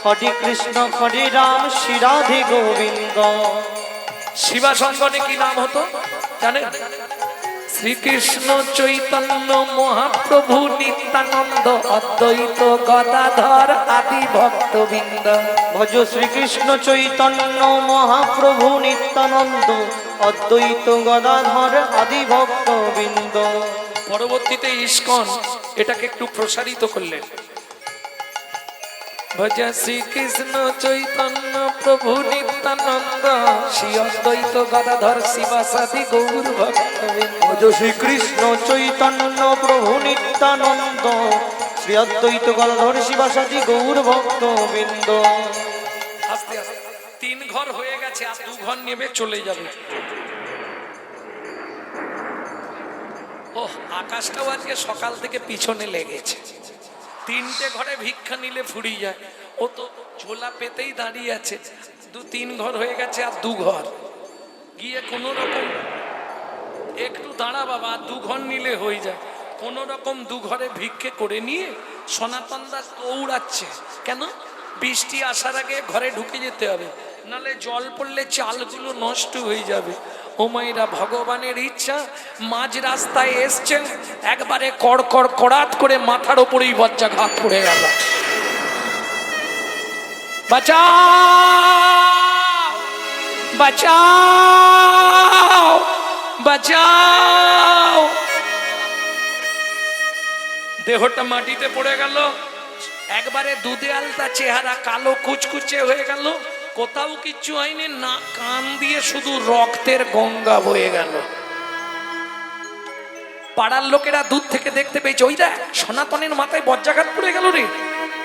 S3: হরে কৃষ্ণ হরে রাম শ্রী রাধে গোবিন্দ।
S1: শিবা সঙ্গনে কি নাম হতো জানেন? শ্রীকৃষ্ণ চৈতন্য মহাপ্রভু নিত্যানন্দ অদ্বৈত গদাধর আদি ভক্তবৃন্দ।
S3: ভজ শ্রীকৃষ্ণ চৈতন্য মহাপ্রভু নিত্যানন্দ অদ্বৈত গদাধর আদি ভক্তবৃন্দ।
S1: পরবর্তীতে ইস্কন এটাকে একটু প্রসারিত করলেন। ভজ শ্রীকৃষ্ণ চৈতন্য প্রভু নিত্যানন্দ শ্রী অদ্বৈত গদাধর শিবাসাদি গৌর ভক্তবৃন্দ।
S3: ভজ শ্রীকৃষ্ণ চৈতন্য প্রভু নিত্যানন্দ শ্রী অদ্বৈত গদাধর শিবাসাদি গৌর ভক্তবৃন্দ।
S1: আস্তে আস্তে 3 ঘর হয়ে গেছে, আর 2 ঘর নেবে চলে যাবে। ওহ, আকাশটাও আজকে সকাল থেকে পিছনে লেগেছে। 3টে ঘরে ভিক্ষা নিলে ফুরিয়ে যায়। ও তো ঝোলা পেতেই দাঁড়িয়ে আছে। 2-3 ঘর হয়ে গেছে, আর 2 ঘর গিয়ে কোনো রকম একটু দাঁড়া বাবা, 2 ঘর নিলে হয়ে যায়। কোনো রকম 2 ঘরে ভিক্ষে করে নিয়ে সনাতন দাস দৌড়াচ্ছে। কেন? বৃষ্টি আসার আগে ঘরে ঢুকে যেতে হবে, নালে জল পড়লে চালগুলো নষ্ট হয়ে যাবে। ও মায়েরা, ভগবানের ইচ্ছা, মাঝ রাস্তায় এসছেন, একবারে কড়কড় কড়াত করে মাথার ওপরেই বজ্রাঘাত পড়ে গেল। বাঁচাও বাঁচাও বাঁচাও! দেহটা মাটিতে পড়ে গেল, একবারে দুধে আলতা চেহারা, কালো কুচকুচে হয়ে গেল, কোথাও কিচ্ছু হয়নি, না কান দিয়ে শুধু রক্তের গঙ্গা বয়ে গেল। পাড়ার লোকেরা দূর থেকে দেখতে পেয়েছে, ওই দেখ সনাতনের মাথায় বজ্রাঘাত পড়ে গেল রে।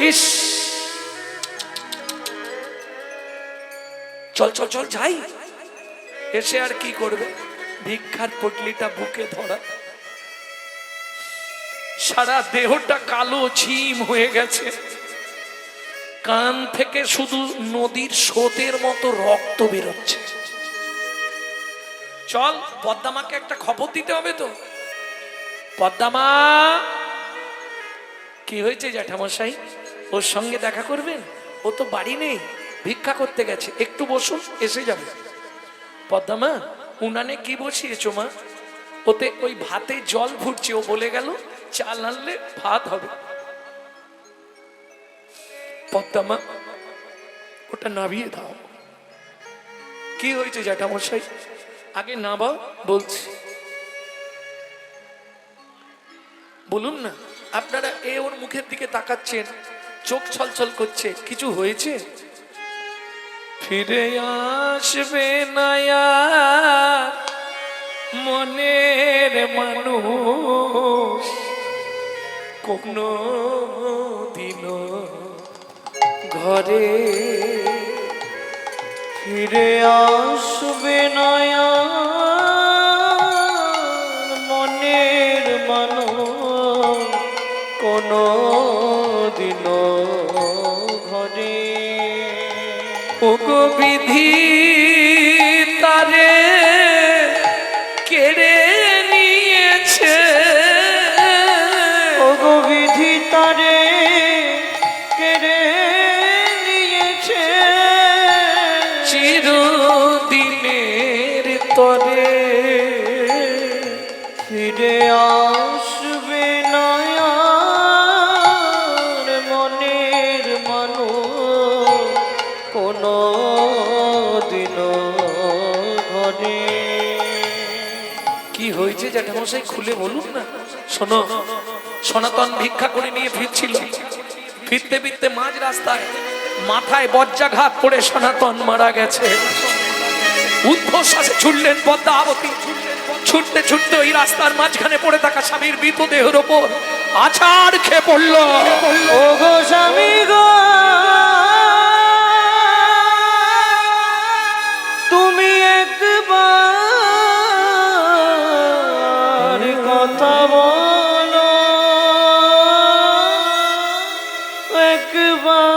S1: ইস, চল চল চল যাই। এসে আর কি করবে, ভিক্ষার পটলিটা বুকে ধরা, সারা দেহটা কালো ঝিম হয়ে গেছে, কান থেকে শুধু নদীর স্রোতের মতো রক্ত বেরোচ্ছে। চল পদ্মামাকে একটা খবর দিতে হবে তো। পদ্মামা, কি হয়েছে জ্যাঠামশাই? ওর সঙ্গে দেখা করবেন? ও তো বাড়ি নেই, ভিক্ষা করতে গেছে, একটু বসুন, এসে যাবে। পদ্মামা, উনানে কি বসিয়েছো মা? ওতে ওই ভাতে জল ফুটছে, ও বলে গেল চাল আনলে ভাত হবে। পদ্মামা, ওটা নাবিয়ে দাও। কি হয়েছে জ্যাঠামশাই? আগে নাবাও, বলছি। বলুন না, আপনারা এ ওর মুখের দিকে তাকাচ্ছেন, চোখ ছলছল করছে, কিছু হয়েছে? ফিরে আসবে না আর মনের মানুষ কোনো দিনও ঘরে,
S3: ফিরে আসবে না আর মনের মানুষ কোনো দিনও ঘরে।
S1: ওগো বিধি তারে কেড়ে নিয়েছে,
S3: ওগো বিধি তারে কেড়ে নিয়েছে,
S1: চিরদিনের তরে
S3: ফিরে আসবে না আর মনের মানুষ কোনো দিনও ঘরে।
S1: কি হয়েছে জ্যাঠামশাই, খুলে বলুন না। শোনো, সনাতন ভিক্ষা করে নিয়ে ফিরছিল, ফিরতে ফিরতে মাঝ রাস্তায় মাথায় বজ্রাঘাত পড়ে সনাতন মারা গেছে। উদ্ধশ্বাসে ছুটলেন পদ্মাবতী, ছুটতে ছুটতে ওই রাস্তার মাঝখানে পড়ে থাকা স্বামীর মৃতদেহের ওপর আছাড় খেয়ে পড়ল।
S3: ও গো স্বামী গো, তুমি একবার কথা বলো, একবার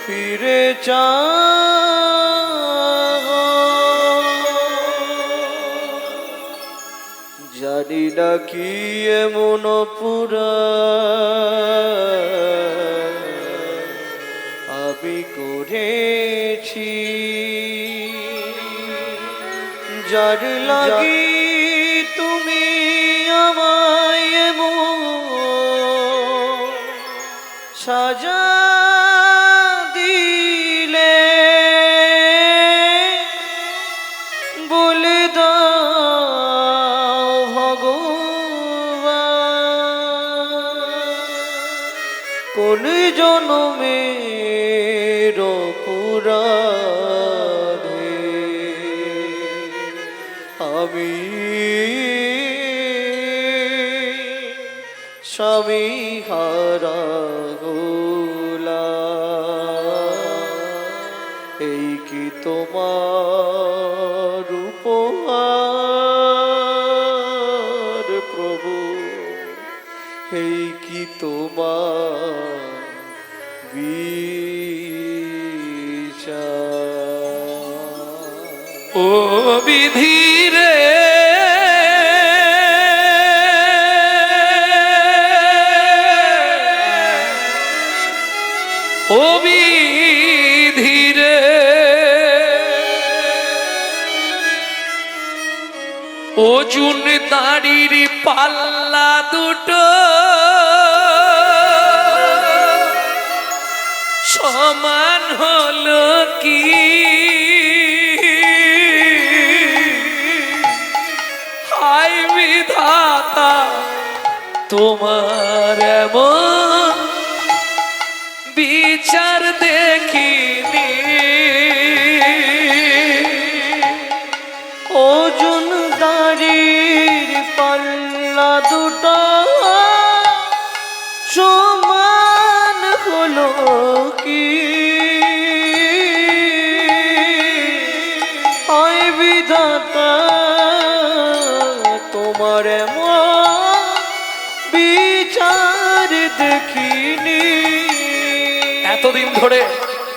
S3: ফিরে যাও। জানি না কি এমন পুরা সবই করেছি যার লাগি তুমি আমায় এমন সাজা দিলে বলে দাও ভগবান কোন জনমের অপরাধে আমি স্বামী হারা হলাম। এই কি তোমার উপহার প্রভু, এই কি তোমার বিচার।
S1: ও বিধি রে ও বিধি রে ওজন দাড়ির পাল্লা দুটো সমান হলো কি হায় বিধাতা তোমার এমন বিচার দেখিনি।
S3: ওজন দাড়ির পাল্লা দুটো সমান হলো কি হয় বিধাতা তোমার এমন বিচার দেখিনি।
S1: এতদিন ধরে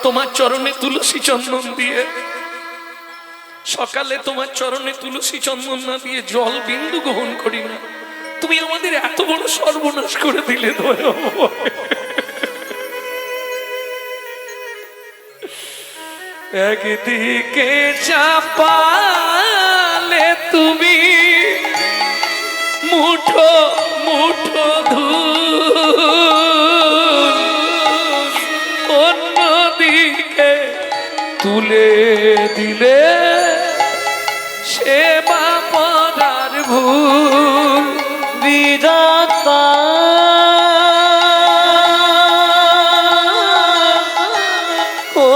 S1: তোমার চরণে তুলসী চন্দন দিয়ে সকালে তোমার চরণে তুলসী চন্দন না দিয়ে জল বিন্দু গ্রহণ করি না, তুমি আমাদের এত বড় সর্বনাশ করে দিলে। একদিকে চাপালে তুমি মুঠো মুঠো ধূল, অন্যদিকে তুলে দিলে সেবা পরার ভুল।
S3: বিধাতা ও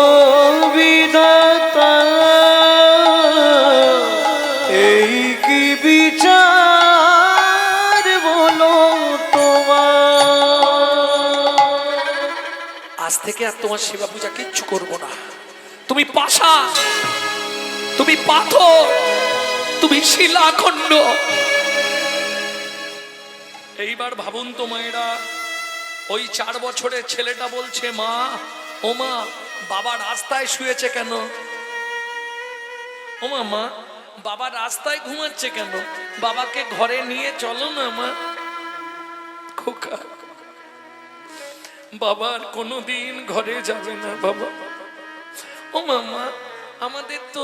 S3: বিধাতা এই কি বিচার বলো তোমার।
S1: আজ থেকে আর তোমার সেবা পূজা কিচ্ছু করবো না। তুমি পাশা, তুমি পাথর, তুমি শিলাখণ্ড। এইবার ভাবুন তো মায়েরা, ওই 4 বছরের ছেলেটা বলছে মা, ও মা, বাবা রাস্তায় শুয়েছে কেন? ও মা, বাবা রাস্তায় ঘুমাচ্ছে কেন? বাবাকে ঘরে নিয়ে চলো না মা। খোকা, বাবার কোনোদিন ঘরে যাবে না বাবা। ও মামা, আমাদের তো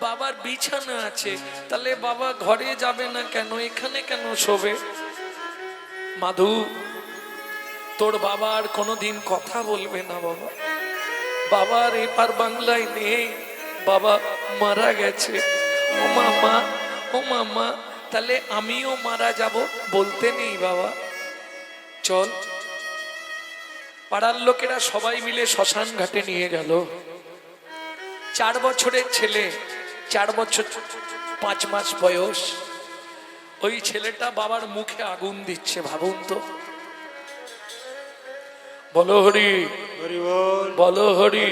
S1: বাবার বিছানা আছে, তাহলে বাবা ঘরে যাবে না কেন? এখানে কেন শোবে? মাধু, তোর বাবার কোনোদিন কথা বলবে না বাবা। বাবার এপার বাংলায় নেই, বাবা মারা গেছে। ও মামা, ও মামা, তাহলে আমিও মারা যাব বলতে নেই বাবা। চল। পাড়ার লোকেরা সবাই মিলে শ্মশান ঘাটে নিয়ে গেল। 4 বছরের ছেলে, 4 বছর 5 মাস বয়স। ওই ছেলেটা বাবার মুখে আগুন দিচ্ছে, ভাবুন তো। বলো হরি,
S2: হরি বল,
S1: বলো হরি,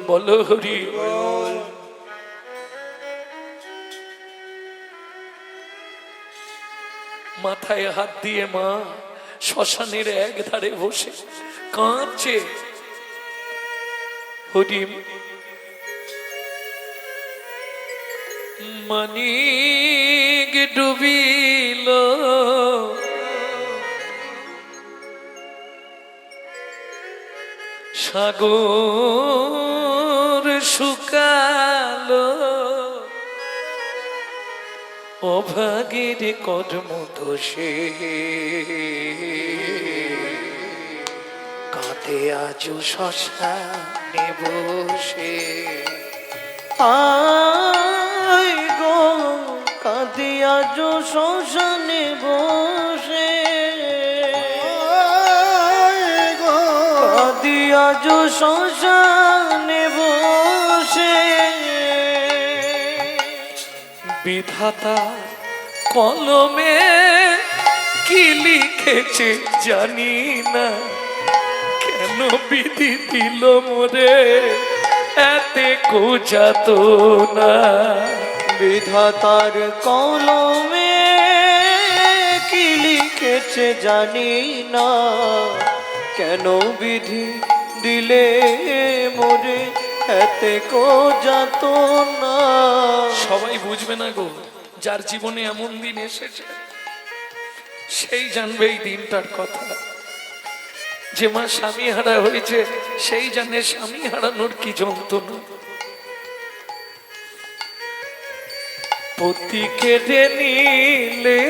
S1: বলো হরি। মাথায় হাত দিয়ে মা শ্মশানের এক ধারে বসে কাঁদছে। হরিম, মানিক ডুবিল, সাগর শুকালো অভাগের কর্ম দোষে কাঁদে আজও শ্মশানে বসে।
S3: আয় গো কাঁদি আজ শ্মশানে বসে, কাঁদি আজ শ্মশানে বসে।
S1: বিধাতা কলমে কি লিখেছে জানি না, কেন বিধি দিল মোরে এতে কোজাত না।
S3: বিধাতার কলমে কি লিখেছে জানি না, কেন বিধি দিলে মোরে এতে কো যাত না।
S1: সবাই বুঝবে না গো, যার জীবনে এমন দিন এসেছে সেই জানবে এই দিনটার কথা। যে মা স্বামী হারা হয়েছে সেই জানে স্বামী হারানোর কি যন্ত্রণা। পতি কেটে নিলে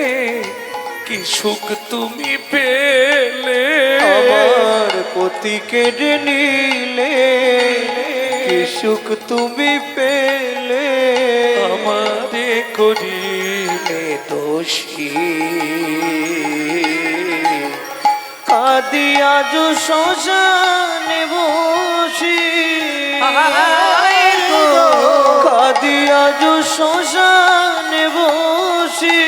S1: কি সুখ তুমি পেলে,
S3: আমার পতি কেড়ে নিলে কি সুখ তুমি পেলে।
S1: আমারে করিলে দোষী
S3: কাঁদি আজ শ্মশানে বসি, কাঁদি আজ শ্মশানে বসি।